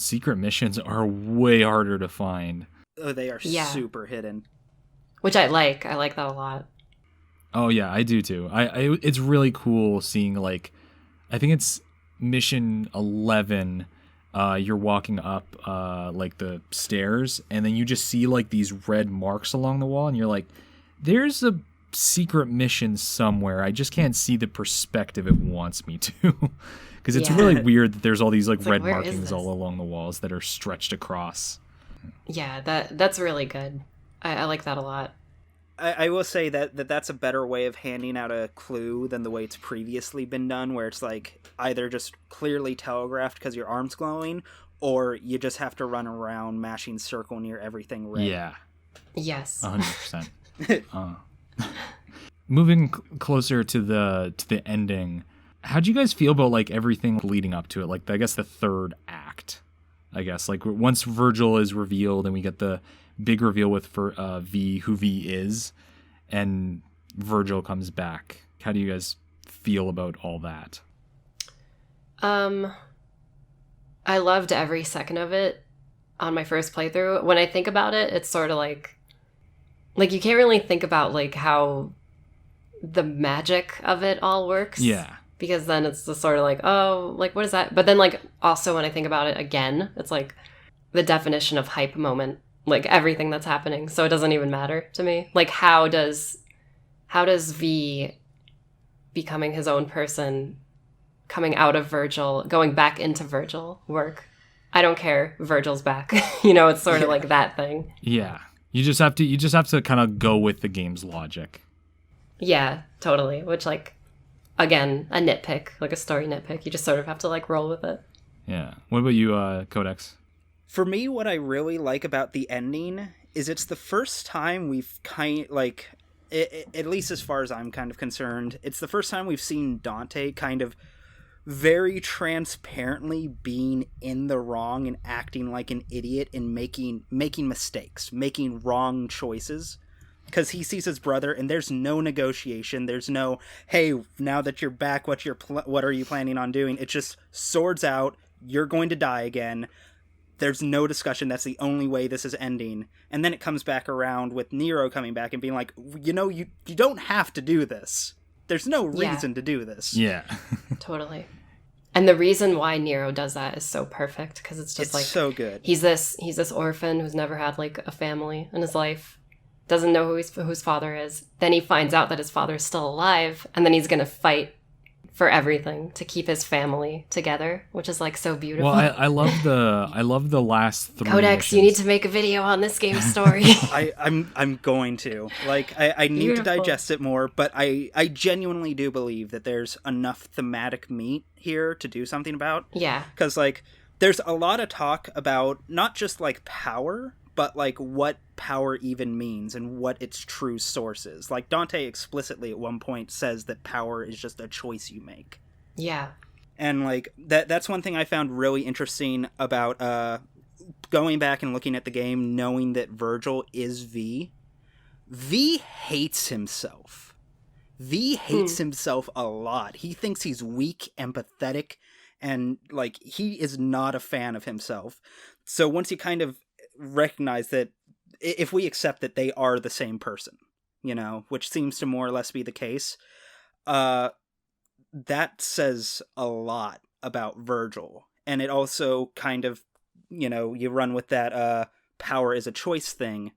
secret missions are way harder to find. Oh, they are super hidden. Which I like. I like that a lot. Oh, yeah, I do too. It's really cool seeing, like, I think it's mission 11. You're walking up, like, the stairs, and then you just see, like, these red marks along the wall, and you're like, there's a secret mission somewhere. I just can't see the perspective it wants me to. Because it's really weird that there's all these, like, red markings all along the walls that are stretched across. Yeah, that's really good. I like that a lot. I will say that's a better way of handing out a clue than the way it's previously been done, where it's, like, either just clearly telegraphed because your arm's glowing, or you just have to run around mashing circle near everything red. Yeah. Yes. 100%. Moving closer to the ending, how do you guys feel about, like, everything leading up to it? Like, I guess the third act, I guess. Like, once Virgil is revealed and we get the big reveal with V, who V is, and Virgil comes back. How do you guys feel about all that? I loved every second of it on my first playthrough. When I think about it, it's sort of like you can't really think about, like, how the magic of it all works. Yeah. Because then it's just sort of like, oh, like, what is that? But then, like, also when I think about it again, it's like, the definition of hype moment, like everything that's happening. So it doesn't even matter to me. Like how does V becoming his own person, coming out of Virgil, going back into Virgil work? I don't care. Virgil's back. It's sort of like that thing. Yeah. You just have to kind of go with the game's logic. Yeah, totally. Which, like, again, a nitpick, like a story nitpick. You just sort of have to like roll with it. Yeah. What about you, Codex? For me, what I really like about the ending is it's the first time we've at least as far as I'm kind of concerned, it's the first time we've seen Dante kind of very transparently being in the wrong and acting like an idiot and making mistakes, making wrong choices. Because he sees his brother and there's no negotiation. There's no, hey, now that you're back, what are you planning on doing? It's just swords out. You're going to die again. There's no discussion. That's the only way this is ending. And then it comes back around with Nero coming back and being like, you don't have to do this. There's no reason to do this. Yeah. Totally. And the reason why Nero does that is so perfect, because it's just like so good. He's this orphan who's never had like a family in his life, doesn't know who his father is. Then he finds out that his father is still alive, and then he's gonna fight for everything to keep his family together, which is like so beautiful. Well, I love the last three Codex, missions. you need to make a video on this game story. I'm going to. Like, I need Beautiful. to digest it more, but I genuinely do believe that there's enough thematic meat here to do something about. Yeah. Because, like, there's a lot of talk about not just, like, power, but, like, what power even means and what its true source is. Like, Dante explicitly at one point says that power is just a choice you make. Yeah. And, like, that's one thing I found really interesting about going back and looking at the game, knowing that Virgil is V. V hates himself. V hates himself a lot. He thinks he's weak and pathetic, and, like, he is not a fan of himself. So once you kind of recognize that, if we accept that they are the same person, which seems to more or less be the case, that says a lot about Virgil. And it also kind of, you run with that power is a choice thing.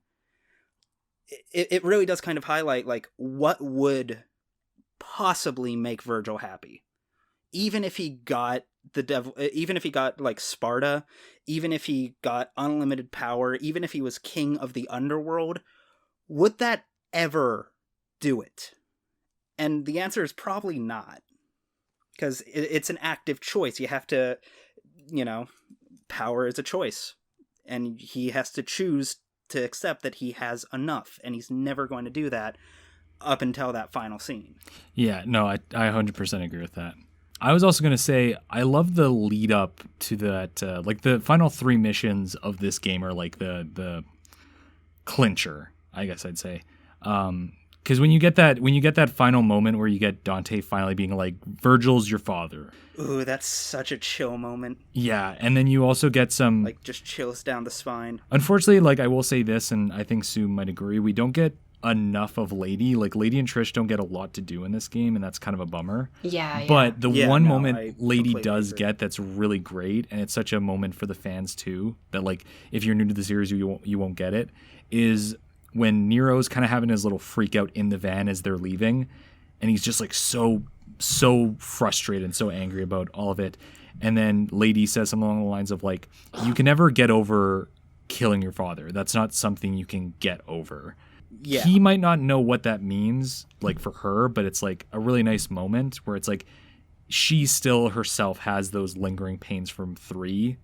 It really does kind of highlight, like, what would possibly make Virgil happy. Even if he got the devil, even if he got, like, Sparta, even if he got unlimited power, even if he was king of the underworld, would that ever do it? And the answer is probably not. Because it's an active choice. You have to, power is a choice. And he has to choose to accept that he has enough. And he's never going to do that up until that final scene. Yeah, no, I 100% agree with that. I was also going to say, I love the lead up to that, like the final three missions of this game are like the clincher, I guess I'd say. Because when you get that final moment where you get Dante finally being like, Virgil's your father. Ooh, that's such a chill moment. Yeah, and then you also get some... like, just chills down the spine. Unfortunately, like, I will say this, and I think Sue might agree, we don't get enough of Lady. Like, Lady and Trish don't get a lot to do in this game, and that's kind of a bummer. Yeah. But the one I moment Lady does agree. get that's really great, and it's such a moment for the fans too, that, like, if you're new to the series, you won't get it, is when Nero's kind of having his little freak out in the van as they're leaving, and he's just like so frustrated and so angry about all of it. And then Lady says something along the lines of, like, you can never get over killing your father. That's not something you can get over. Yeah. He might not know what that means, like, for her, but it's like a really nice moment where it's like she still herself has those lingering pains from 3,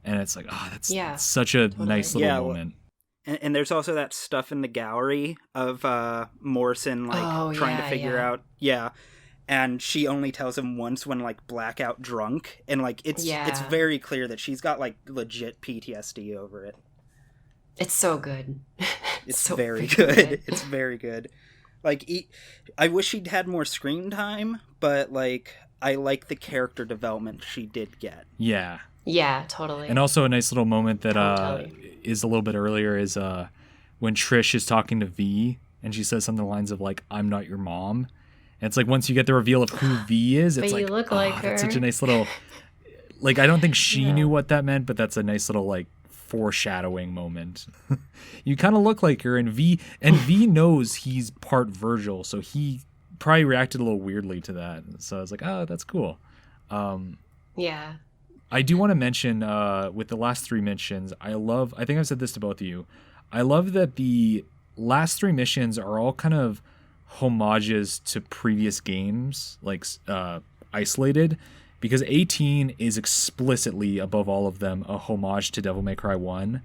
and it's like, oh, that's such a nice little moment. And there's also that stuff in the gallery of Morrison, like, trying to figure out, and she only tells him once when, like, blackout drunk, and, like, it's very clear that she's got, like, legit PTSD over it. It's so good. It's so very good. It's very good. Like, I wish she'd had more screen time, but, like, I like the character development she did get. Yeah. Yeah, totally. And also a nice little moment that is a little bit earlier is when Trish is talking to V, and she says something along the lines of, like, I'm not your mom. And it's like, once you get the reveal of who V is, it's but like, you look like her. That's such a nice little, like, I don't think she knew what that meant, but that's a nice little, like, foreshadowing moment. You kind of look like her, and V knows he's part Virgil, so he probably reacted a little weirdly to that. So I was like, oh, that's cool. Yeah. I do want to mention with the last 3 missions, I think I've said this to both of you. I love that the last 3 missions are all kind of homages to previous games, like isolated, because 18 is explicitly above all of them a homage to Devil May Cry 1,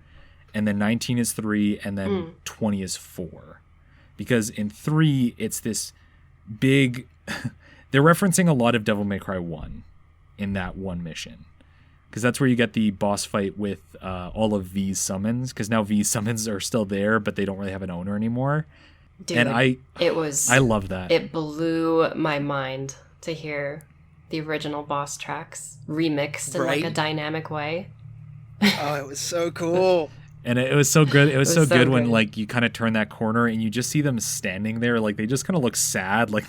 and then 19 is 3, and then 20 is 4. Because in 3, it's this big... they're referencing a lot of Devil May Cry 1 in that one mission. Because that's where you get the boss fight with all of V's summons, because now V's summons are still there, but they don't really have an owner anymore. Dude, and I love that. It blew my mind to hear the original boss tracks remixed in like a dynamic way. Oh, it was so cool. And it was so good. It was so good when good. like you kind of turn that corner and you just see them standing there. Like they just kind of look sad. Like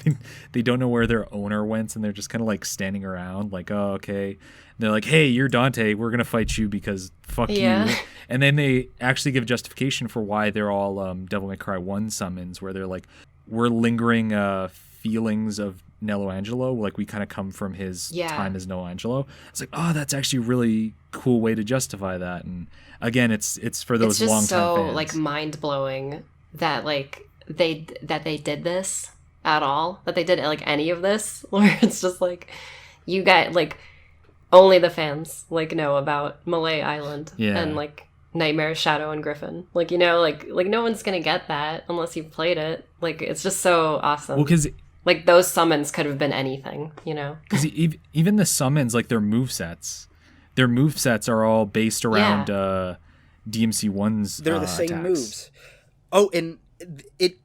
they don't know where their owner went, and they're just kind of like standing around like, oh, okay. And they're like, hey, you're Dante. We're going to fight you because fuck you. And then they actually give justification for why they're all Devil May Cry 1 summons, where they're like, we're lingering feelings of Nello Angelo. Like we kind of come from his time as Nello Angelo. It's like, oh, that's actually a really cool way to justify that. And again, it's for those long time fans. It's just so like mind blowing that like they did this at all, that they did like any of this, where it's just like you got like only the fans like know about Malay Island and like Nightmare, Shadow, and Griffin. Like, you know, like no one's gonna get that unless you've played it. Like it's just so awesome. Well, because like those summons could have been anything, you know. Because even the summons, like their movesets are all based around DMC 1's They're the same attacks. moves. Oh, and it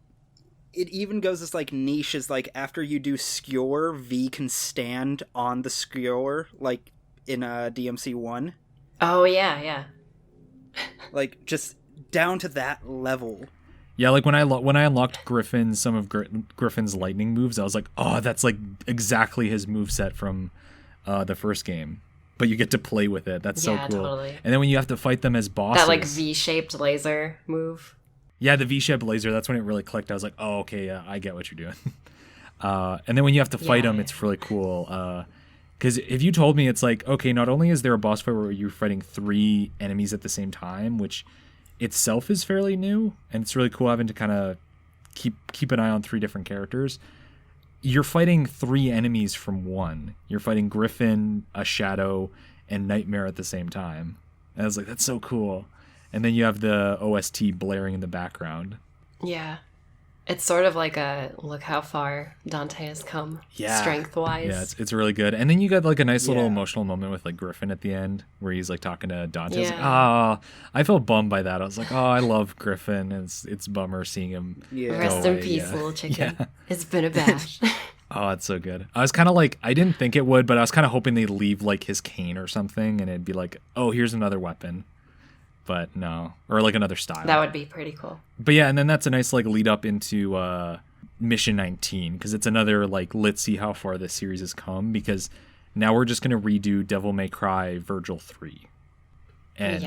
even goes as like niche as like after you do skewer, V can stand on the skewer like in DMC 1. Oh yeah. Like just down to that level. Yeah, like when I unlocked Griffin, some of Griffin's lightning moves, I was like, oh, that's like exactly his moveset from the first game. But you get to play with it. That's so cool. Totally. And then when you have to fight them as bosses, that like V-shaped laser move. Yeah, the V-shaped laser. That's when it really clicked. I was like, oh, okay, yeah, I get what you're doing. And then when you have to fight them, it's really cool. Because if you told me it's like, okay, not only is there a boss fight where you're fighting 3 enemies at the same time, which itself is fairly new, and it's really cool having to kind of keep an eye on 3 different characters. You're fighting 3 enemies from 1. You're fighting Griffin, a Shadow, and Nightmare at the same time. And I was like, that's so cool. And then you have the OST blaring in the background. Yeah. It's sort of like a look how far Dante has come, strength-wise. Yeah, it's really good. And then you got like a nice little emotional moment with like Griffin at the end, where he's like talking to Dante. Yeah. I was like, I felt bummed by that. I was like, oh, I love Griffin. It's a bummer seeing him go Rest in away. peace, little chicken. Yeah. It's been a bash. Oh, it's so good. I was kind of like, I didn't think it would, but I was kind of hoping they'd leave like his cane or something, and it'd be like, oh, here's another weapon. But no, or like another style. That would be pretty cool. But yeah, and then that's a nice like lead up into Mission 19, because it's another like, let's see how far this series has come, because now we're just gonna redo Devil May Cry Virgil 3. And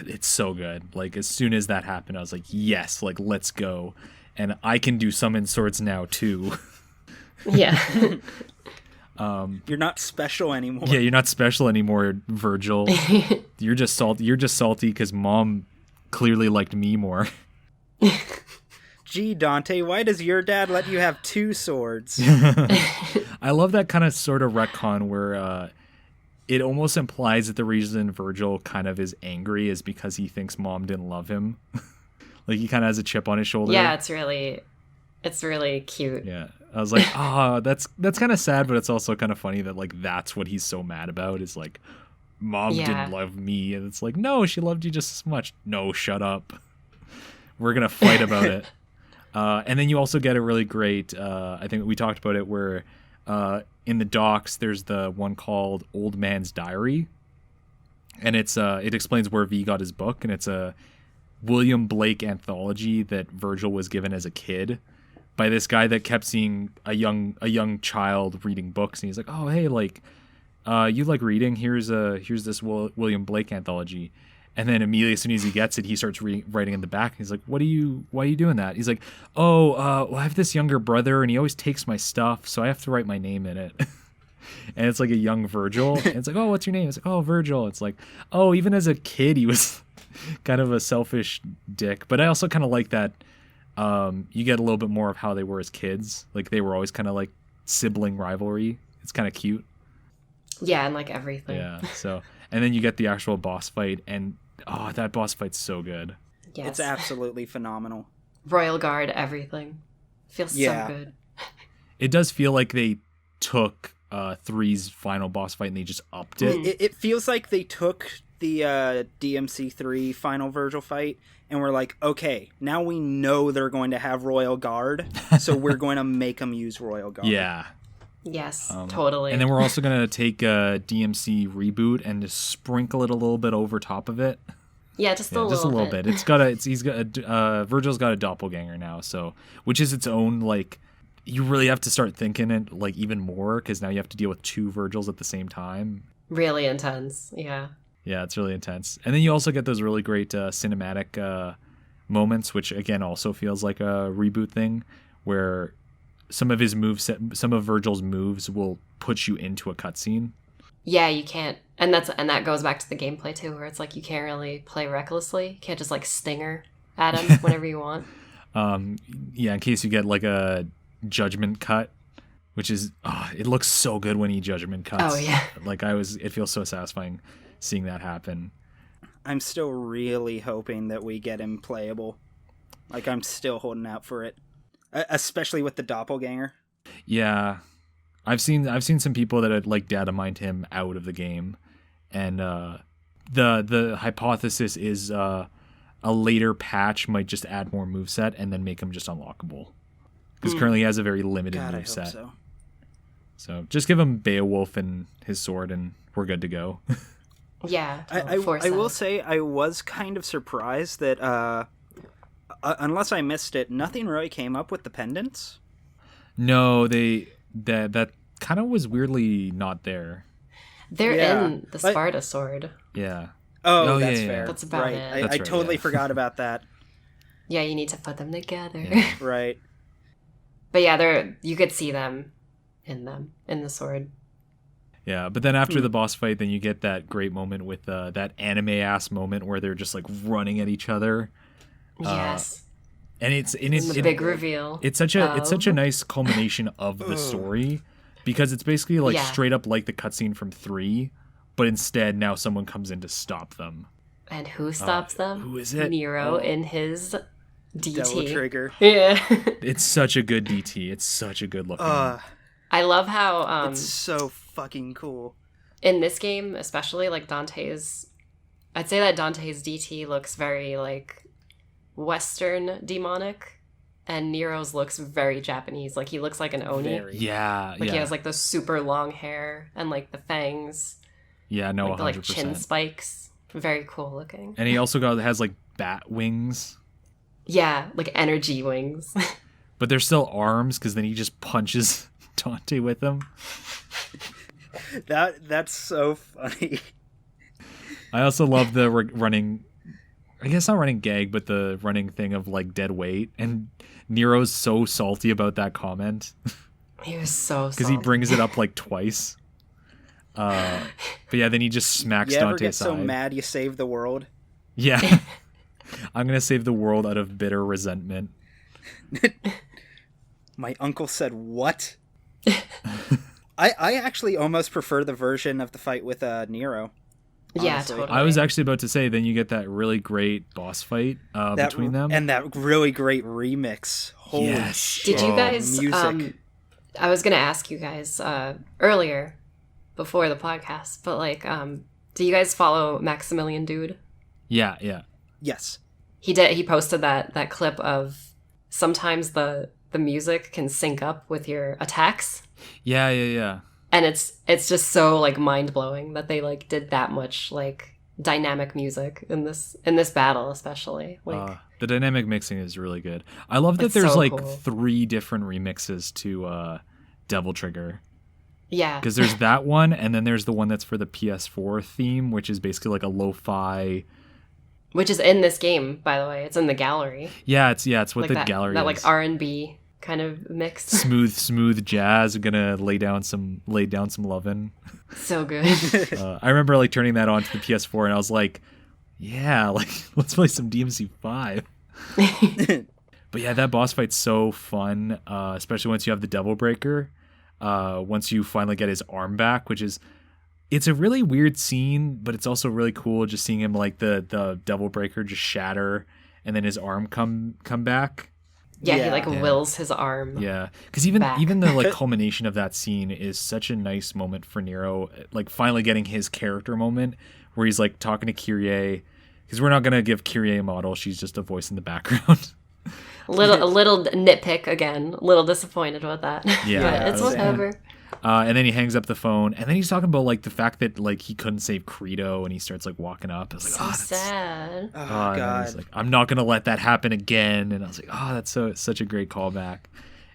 it's so good. Like as soon as that happened, I was like, yes, like let's go. And I can do summon swords now too. Yeah. You're not special anymore. Yeah, you're not special anymore, Virgil. You're just salty because Mom clearly liked me more. Gee, Dante, why does your dad let you have 2 swords? I love that kind of sort of retcon where it almost implies that the reason Virgil kind of is angry is because he thinks Mom didn't love him. Like he kind of has a chip on his shoulder. Yeah, it's really cute. Yeah. I was like, that's kind of sad, but it's also kind of funny that like that's what he's so mad about, is like, Mom didn't love me, and it's like, no, she loved you just as much. No, shut up. We're gonna fight about it. And then you also get a really great, I think we talked about it, where in the docks there's the one called Old Man's Diary, and it explains where V got his book, and it's a William Blake anthology that Virgil was given as a kid by this guy that kept seeing a young child reading books, and he's like, oh, hey, like you like reading, here's this William Blake anthology. And then immediately, as soon as he gets it, he starts writing in the back. He's like, why are you doing that? He's like, well, I have this younger brother, and he always takes my stuff, so I have to write my name in it. And it's like a young Virgil. And it's like, oh, what's your name? It's like, oh, Virgil. It's like, oh, even as a kid, he was kind of a selfish dick. But I also kind of like that you get a little bit more of how they were as kids. Like, they were always kind of like sibling rivalry. It's kind of cute. Yeah, and like everything. Yeah, so... And then you get the actual boss fight, and that boss fight's so good. Yes. It's absolutely phenomenal. Royal Guard, everything. Feels so good. It does feel like they took 3's final boss fight and they just upped it. It feels like they took the DMC 3 final Virgil fight and we're like, okay, now we know they're going to have Royal Guard, so we're going to make them use Royal Guard. Yeah. Yes, totally. And then we're also going to take a DMC reboot and just sprinkle it a little bit over top of it. Yeah, just a little bit. Virgil's got a doppelganger now, so, which is its own, like, you really have to start thinking it, like, even more, because now you have to deal with 2 Virgils at the same time. Really intense, yeah. Yeah, it's really intense. And then you also get those really great cinematic moments, which, again, also feels like a reboot thing, where some of Virgil's moves will put you into a cutscene. Yeah, you can't, and that goes back to the gameplay too, where it's like you can't really play recklessly. You can't just like stinger at him whenever you want. Yeah, in case you get like a judgment cut, which is it looks so good when he judgment cuts. Oh yeah, like it feels so satisfying seeing that happen. I'm still really hoping that we get him playable. Like, I'm still holding out for it. Especially with the doppelganger. Yeah, I've seen some people that had like data mined him out of the game, and the hypothesis is a later patch might just add more moveset and then make him just unlockable, because currently he has a very limited moveset. So just give him Beowulf and his sword, and we're good to go. Yeah, I will say I was kind of surprised that. Unless I missed it, nothing really came up with the pendants. No, that kind of was weirdly not there. They're in the Sparta sword. Yeah. Oh, that's fair. That's about it. I totally forgot about that. Yeah, you need to put them together. Yeah. Right. But yeah, you could see them in the sword. Yeah, but then after the boss fight, then you get that great moment with that anime-ass moment where they're just like running at each other. Yes. And it's the big reveal. It's such a nice culmination of the story, because it's basically like straight up like the cutscene from 3, but instead now someone comes in to stop them. And who stops them? Who is it? Nero in his DT. Devil Trigger. Yeah. It's such a good DT. It's such a good looking. I love how it's so fucking cool. In this game, especially like I'd say that Dante's DT looks very like Western demonic, and Nero's looks very Japanese. Like, he looks like an Oni. Yeah, like he has like the super long hair and like the fangs. Yeah, no, like, 100%. The, like chin spikes. Very cool looking. And he also has like bat wings. Yeah, like energy wings. But they're still arms, because then he just punches Dante with them. That's so funny. I also love the running. I guess not running gag, but the running thing of like dead weight, and Nero's so salty about that comment. He was so salty. Because he brings it up like twice. But yeah, then he just smacks You ever Dante get aside. so mad you save the world? Yeah. I'm gonna save the world out of bitter resentment. My uncle said what? I actually almost prefer the version of the fight with Nero. Yeah, honestly. totally. I was actually about to say, then you get that really great boss fight between them. And that really great remix. Holy shit. Did you guys... music. I was going to ask you guys earlier, before the podcast, but like, do you guys follow Maximilian Dude? Yeah. Yes. He posted that clip of sometimes the music can sync up with your attacks. Yeah. And it's just so like mind-blowing that they like did that much like dynamic music in this battle, especially. Like the dynamic mixing is really good. I love that there's so like cool. 3 different remixes to Devil Trigger. Yeah. Because there's that one, and then there's the one that's for the PS4 theme, which is basically like a lo-fi which is in this game, by the way. It's in the gallery. Yeah, it's what Like the that, gallery that is. like R&B kind of mix. Smooth jazz. I'm gonna lay down some lovin'. So good. I remember like turning that on to the PS4 and I was like, yeah, like let's play some DMC 5. But yeah, that boss fight's so fun, especially once you have the Devil Breaker. Once you finally get his arm back, it's a really weird scene, but it's also really cool just seeing him like the Devil Breaker just shatter and then his arm come back. Yeah, he like wills his arm. Yeah, because even the like culmination of that scene is such a nice moment for Nero, like finally getting his character moment where he's like talking to Kyrie, because we're not gonna give Kyrie a model; she's just a voice in the background. A little nitpick again. A little disappointed with that. Yeah, but it's whatever. And then he hangs up the phone, and then he's talking about like the fact that like he couldn't save Credo, and he starts like walking up. I was like, So that's sad. Oh, and then God. he's like, I'm not gonna let that happen again. And I was like, oh, that's such a great callback.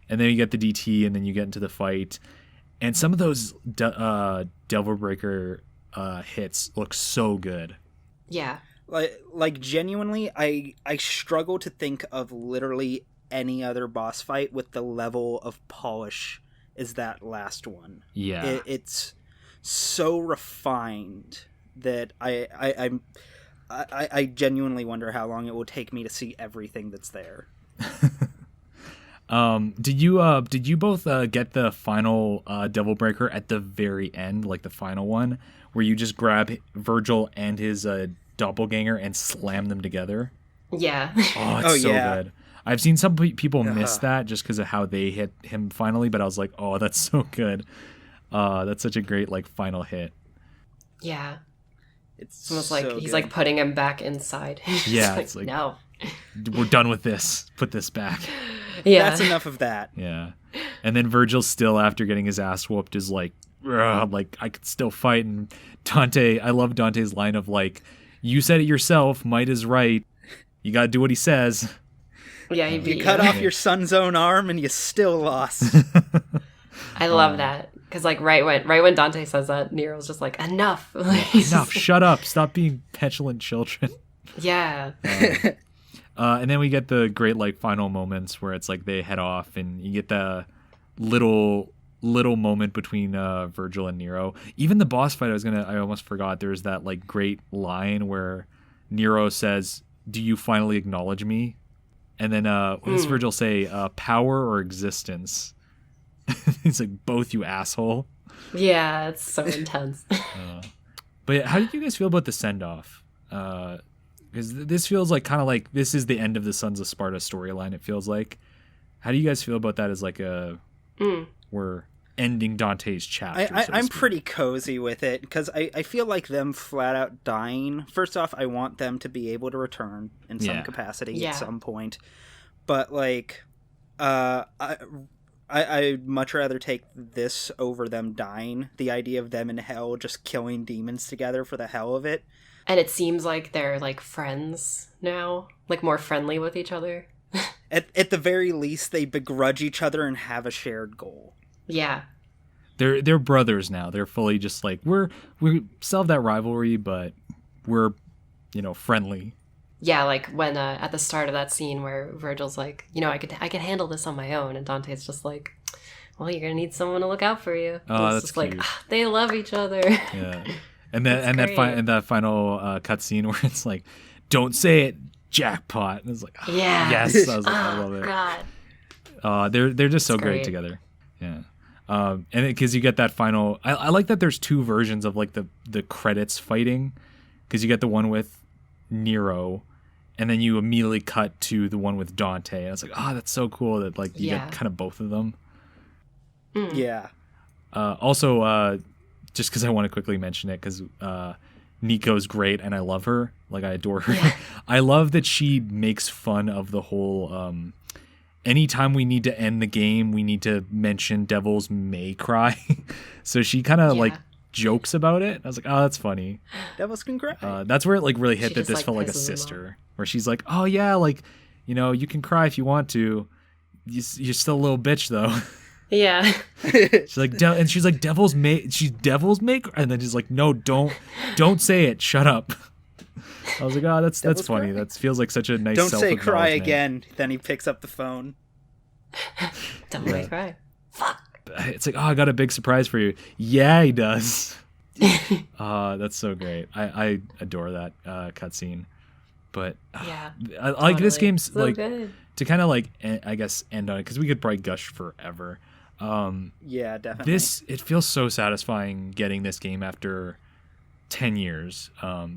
And then you get the DT, and then you get into the fight, and some of those Devil Breaker hits look so good. Yeah. Like genuinely, I struggle to think of literally any other boss fight with the level of polish as that last one. Yeah, It's so refined that I genuinely wonder how long it will take me to see everything that's there. Did you both get the final Devil Breaker at the very end, like the final one, where you just grab Virgil and his doppelganger and slam them together? Yeah. Oh, it's so yeah. good. I've seen some people miss that just because of how they hit him finally, but I was like, oh, that's so good. That's such a great like final hit. Yeah. It's almost so like good. he's like putting him back inside. Yeah, it's like no. We're done with this. Put this back. Yeah. That's enough of that. Yeah. And then Virgil still, after getting his ass whooped, is like I could still fight. And Dante, I love Dante's line of like, you said it yourself, might is right. You got to do what he says. Yeah, he beat You cut off your son's own arm and you still lost. I love that. Because like right when Dante says that, Nero's just like, enough. Like, Enough. Shut up. Stop being petulant children. Yeah. And then we get the great like final moments where it's like they head off and you get the little moment between Virgil and Nero. Even the boss fight, I almost forgot, there's that like great line where Nero says, do you finally acknowledge me? And then what does Virgil say? Power or existence? He's like, both, you asshole. Yeah, it's so intense. But yeah, how did you guys feel about the send-off? Because this feels like kind of like this is the end of the Sons of Sparta storyline, it feels like. How do you guys feel about that as like we're ending Dante's chapter? I'm pretty cozy with it because I feel like them flat out dying. First off, I want them to be able to return in some capacity at some point. But like, I'd much rather take this over them dying. The idea of them in hell just killing demons together for the hell of it. And it seems like they're like friends now, like more friendly with each other. At the very least, they begrudge each other and have a shared goal. Yeah. They're brothers now. They're fully just like we still have that rivalry, but we're friendly. Yeah, like when at the start of that scene where Virgil's like, I could handle this on my own, and Dante's just like, well, you're gonna need someone to look out for you. Oh, it's that's just cute. like they love each other. Yeah, and that final cut scene where it's like, don't say it, jackpot. And it's like, yeah, yes, I was like, I love it. God, they're just so great great together. Yeah. And because you get that final, I like that there's two versions of like the credits fighting, because you get the one with Nero, and then you immediately cut to the one with Dante, and it's like, oh, that's so cool that like you get kind of both of them. Yeah. Also, just because I want to quickly mention it, because Nico's great and I love her, like I adore her. Yeah. I love that she makes fun of the whole. Anytime we need to end the game, we need to mention Devils May Cry. So she kind of like jokes about it. I was like, oh, that's funny. Devils can cry. That's where it like really hit She that just, this like, felt like a pisses him sister, where she's like, oh yeah, like, you can cry if you want to. You're still a little bitch though. yeah. She's like, and she's like, Devils May, and then she's like, no, don't say it. Shut up. I was like, oh, that's Devil's funny. Cry. That feels like such a nice. Don't say cry self-acknowledgement. again. Then he picks up the phone. Devil May Cry. Fuck. It's like, oh, I got a big surprise for you. Yeah, he does. That's so great. I adore that cutscene. But Yeah. I like this totally. game's So like good. to kind of like I guess end on it because we could probably gush forever. Yeah, definitely. It feels so satisfying getting this game after 10 years.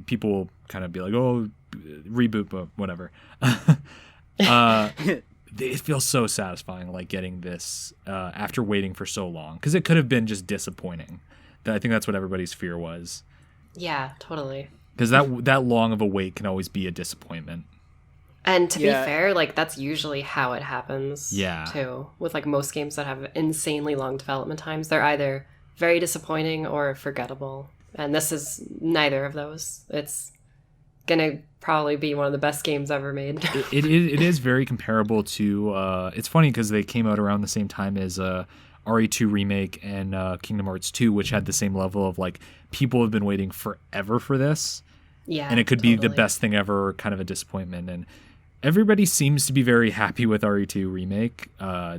People will kind of be like, oh, reboot, but whatever. It feels so satisfying, like getting this after waiting for so long, because it could have been just disappointing. I think that's what everybody's fear was, Yeah, totally. because that long of a wait can always be a disappointment. And to Yeah. be fair, like that's usually how it happens. Yeah. Too, with like most games that have insanely long development times, they're either very disappointing or forgettable. And this is neither of those. It's gonna probably be one of the best games ever made. It is very comparable to. It's funny because they came out around the same time as RE2 remake and Kingdom Hearts 2, which had the same level of like people have been waiting forever for this, Yeah, and it could be the totally. best thing ever, or kind of a disappointment. And everybody seems to be very happy with RE2 remake,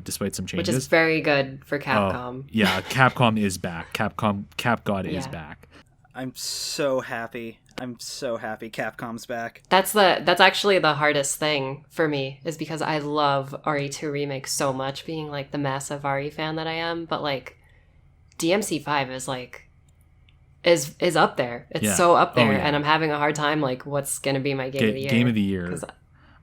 despite some Which changes. is very good for Oh, Capcom. yeah, Capcom is back. Capgod is Yeah. back. I'm so happy. Capcom's back. That's actually the hardest thing for me, is because I love RE2 Remake so much, being like the massive RE fan that I am, but like DMC 5 is like is up there. It's Yeah. so up there, Oh, yeah. and I'm having a hard time like what's gonna be my game of the year. Game of the year. 'Cause,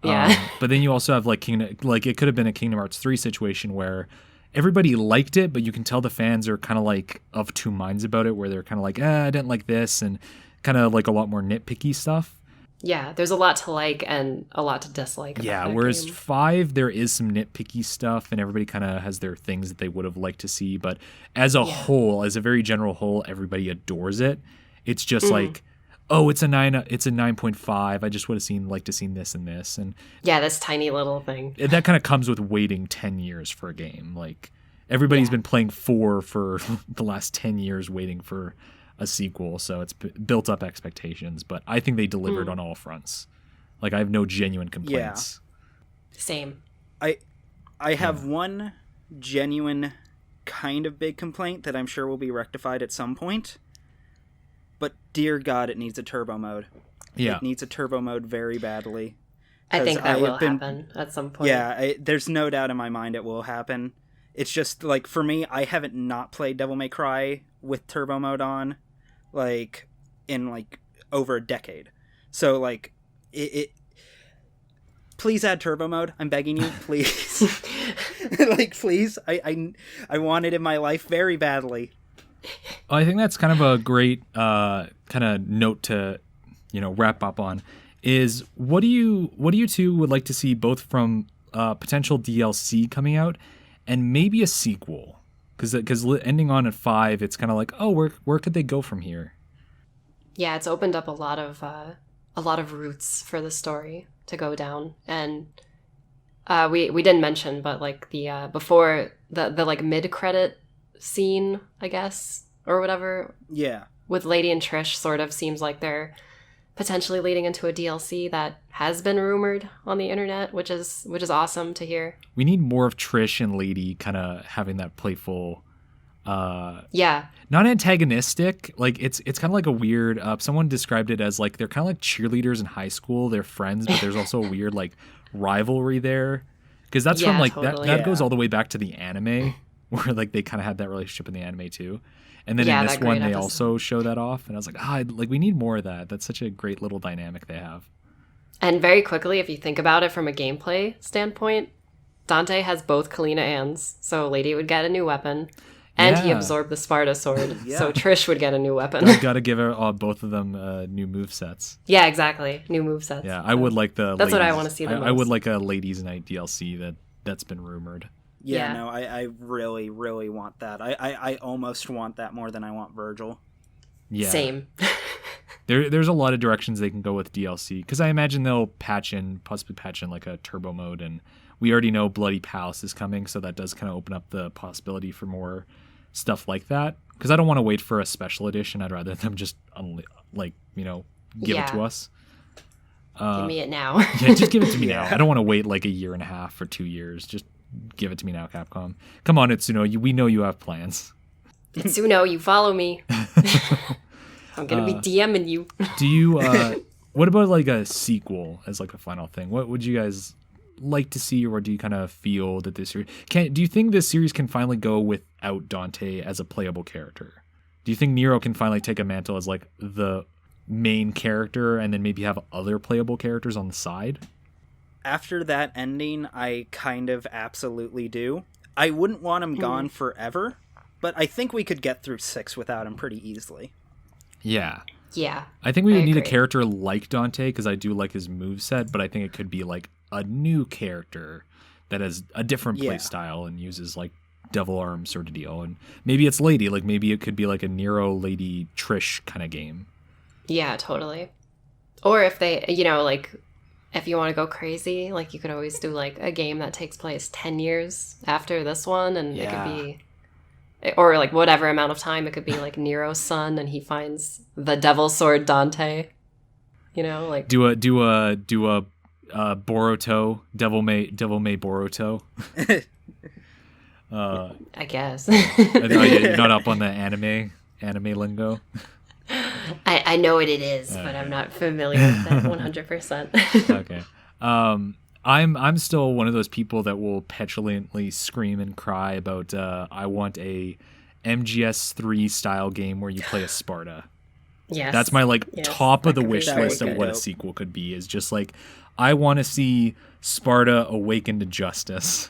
yeah. But then you also have like it could have been a Kingdom Hearts 3 situation where everybody liked it, but you can tell the fans are kind of like of two minds about it, where they're kind of like, I didn't like this, and kind of like a lot more nitpicky stuff. Yeah, there's a lot to like and a lot to dislike about Yeah, that whereas game. 5, there is some nitpicky stuff, and everybody kind of has their things that they would have liked to see. But as a whole, as a very general whole, everybody adores it. It's just like, oh, it's a 9.5. I just would have liked to seen this and this, and Yeah, this tiny little thing. that kind of comes with waiting 10 years for a game. Like everybody's been playing 4 for the last 10 years waiting for a sequel, so it's built up expectations, but I think they delivered on all fronts. Like I have no genuine complaints. Same. I have one genuine kind of big complaint that I'm sure will be rectified at some point. But dear God, it needs a turbo mode. Yeah. It needs a turbo mode very badly. I think 'Cause that I will have been- happen at some point. Yeah, there's no doubt in my mind it will happen. It's just, like, for me, I haven't not played Devil May Cry with turbo mode on, like, in, like, over a decade. So, like, it please add turbo mode. I'm begging you, please. Like, please. I want it in my life very badly. I think that's kind of a great kind of note to, wrap up on. Is what do you two would like to see both from potential DLC coming out and maybe a sequel? Because ending on at 5, it's kind of like, oh, where could they go from here? Yeah, it's opened up a lot of routes for the story to go down, and we didn't mention, but like the before the like mid-credit scene, I guess, or whatever, Yeah. with Lady and Trish sort of seems like they're potentially leading into a DLC that has been rumored on the internet, which is awesome to hear. We need more of Trish and Lady kind of having that playful, Yeah, not antagonistic. Like it's kind of like a weird. Someone described it as like they're kind of like cheerleaders in high school. They're friends, but there's also a weird like rivalry there. Because that's from Yeah, like totally. that goes all the way back to the anime, where like they kind of had that relationship in the anime too. And then Yeah, in this that one, great they episode. also show that off, and I was like, like we need more of that. That's such a great little dynamic they have. and very quickly, if you think about it from a gameplay standpoint, Dante has both Kalina Anns, so Lady would get a new weapon, and he Yeah. absorbed the Sparta sword, Yeah. so Trish would get a new weapon. Got to give her both of them new move sets. Yeah, exactly. New movesets. Yeah, I would like the. That's what I ladies- wanna see the I would most. like a ladies' night DLC that's been rumored. Yeah, Yeah. no, I really, really want that. I almost want that more than I want Virgil. Yeah, Same. There's a lot of directions they can go with DLC, because I imagine they'll possibly patch in like a turbo mode, and we already know Bloody Palace is coming, so that does kind of open up the possibility for more stuff like that. Because I don't want to wait for a special edition. I'd rather them just give it to Yeah. us. Give me it now. Yeah, just give it to me now. I don't want to wait like a year and a half or 2 years. Just give it to me now, Capcom. Come on, Itsuno. We know you have plans. Itsuno, you follow me. I'm gonna be DMing you. Do you? What about like a sequel as like a final thing? What would you guys like to see, or do you kind of feel that this series do you think this series can finally go without Dante as a playable character? Do you think Nero can finally take a mantle as like the main character and then maybe have other playable characters on the side? After that ending, I kind of absolutely do. I wouldn't want him gone forever, but I think we could get through 6 without him pretty easily. Yeah. Yeah. I think we would need a agree. character like Dante, because I do like his moveset, but I think it could be like a new character that has a different play style and uses like devil arm sort of deal. And maybe it's Lady, like maybe it could be like a Nero Lady Trish kind of game. Yeah, totally. Or if they, like, if you want to go crazy, like, you could always do, like, a game that takes place 10 years after this one, and it could be, or, like, whatever amount of time, it could be, like, Nero's son, and he finds the devil sword Dante, like... Do a Boruto, Devil May Boruto. I guess. You're not up on the anime lingo? I know what it is, but I'm not familiar with that 100%. Okay. I'm still one of those people that will petulantly scream and cry about I want a MGS3 style game where you play as Sparta. Yes. That's my top of the could be wish very list of good. what a sequel could be, is just like I want to see Sparta awaken to justice.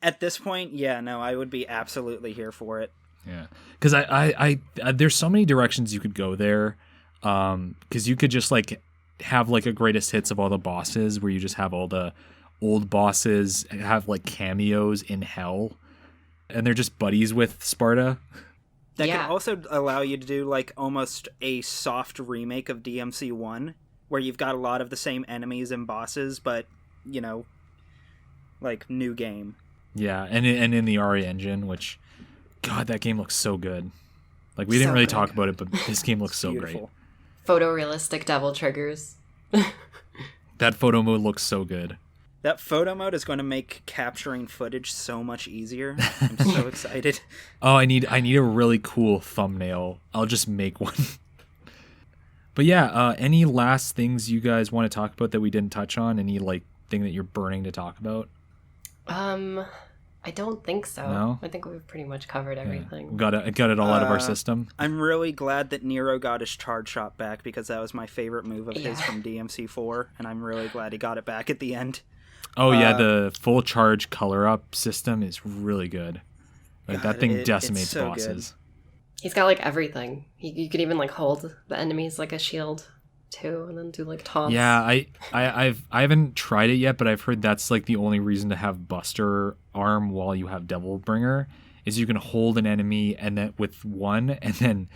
At this point, I would be absolutely here for it. Yeah, because I there's so many directions you could go there. Because you could just like have like a greatest hits of all the bosses, where you just have all the old bosses have like cameos in hell, and they're just buddies with Sparta. That could also allow you to do like almost a soft remake of DMC 1, where you've got a lot of the same enemies and bosses, but like new game. Yeah, and in the RE engine, which, God, that game looks so good. Like, we didn't really talk about it, but this game looks so great. Photorealistic devil triggers. That photo mode looks so good. That photo mode is going to make capturing footage so much easier. I'm so excited. Oh, I need a really cool thumbnail. I'll just make one. But yeah, any last things you guys want to talk about that we didn't touch on? Any like thing that you're burning to talk about? I don't think so. No? I think we've pretty much covered everything. Got it all out of our system. I'm really glad that Nero got his charge shot back, because that was my favorite move of his from DMC 4, and I'm really glad he got it back at the end. Oh yeah, the full charge color up system is really good. Like, that thing decimates so bosses. He's got like everything. You could even like hold the enemies like a shield too, and then do like taunts. Yeah, I haven't tried it yet, but I've heard that's like the only reason to have Buster Arm while you have Devil Bringer, is you can hold an enemy and then with one, and then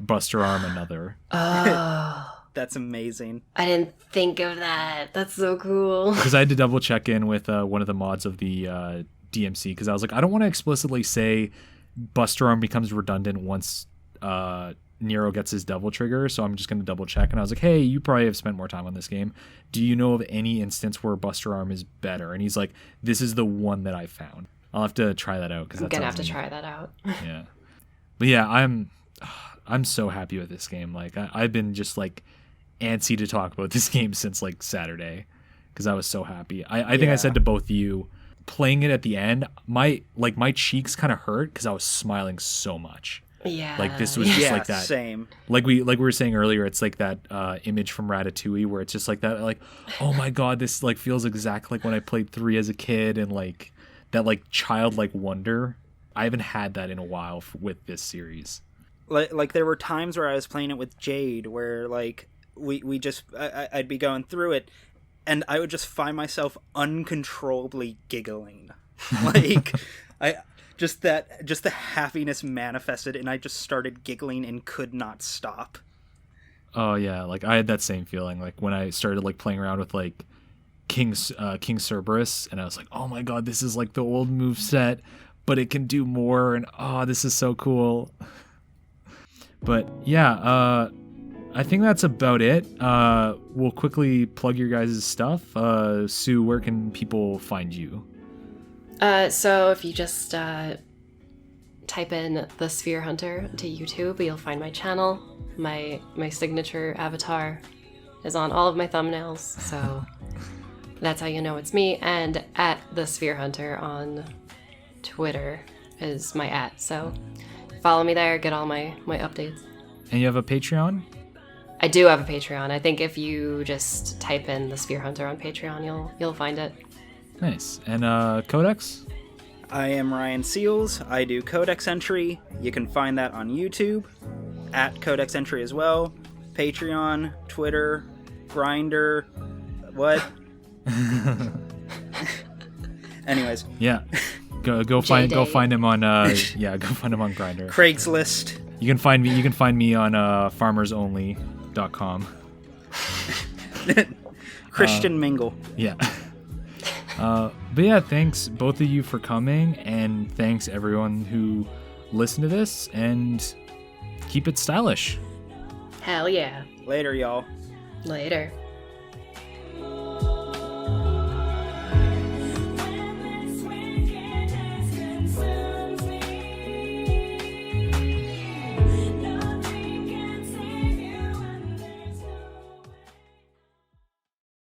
Buster Arm another. Oh, That's amazing. I didn't think of that. That's so cool. Because I had to double check in with one of the mods of the DMC, because I was like, I don't want to explicitly say Buster Arm becomes redundant once Nero gets his devil trigger, so I'm just going to double check. And I was like, hey, you probably have spent more time on this game. Do you know of any instance where Buster Arm is better? And he's like, this is the one that I found. I'll have to try that out. I'm gonna have to try that out. Yeah. But yeah, I'm so happy with this game. Like, I've been just like antsy to talk about this game since like Saturday, because I was so happy. I think I said to both of you, playing it at the end, my cheeks kind of hurt because I was smiling so much. Yeah. Like, this was just like that. Same. Like we were saying earlier, it's like that image from Ratatouille where it's just like that, like, oh my God, this like feels exactly like when I played 3 as a kid, and like that like childlike wonder. I haven't had that in a while with this series. Like there were times where I was playing it with Jade where like we just I'd be going through it, and I would just find myself uncontrollably giggling. Like just the happiness manifested, and I just started giggling and could not stop. Oh yeah, like I had that same feeling like when I started like playing around with like King Cerberus, and I was like, oh my God, this is like the old moveset, but it can do more, and oh, this is so cool. But yeah, I think that's about it. We'll quickly plug your guys' stuff. Sue, where can people find you? So if you just type in The Sphere Hunter to YouTube, you'll find my channel. My signature avatar is on all of my thumbnails, so that's how you know it's me. And at The Sphere Hunter on Twitter is my @. So follow me there, get all my updates. And you have a Patreon? I do have a Patreon. I think if you just type in The Sphere Hunter on Patreon, you'll find it. Nice. And Codex? I am Ryan Seals. I do Codex Entry. You can find that on YouTube, at Codex Entry as well. Patreon, Twitter, Grindr, what? Anyways. Yeah. Go find him on go find him on Grindr. Craigslist. You can find me on farmersonly.com. Christian Mingle. Yeah. But yeah, thanks both of you for coming, and thanks everyone who listened to this, and keep it stylish. Hell yeah. Later, y'all. Later.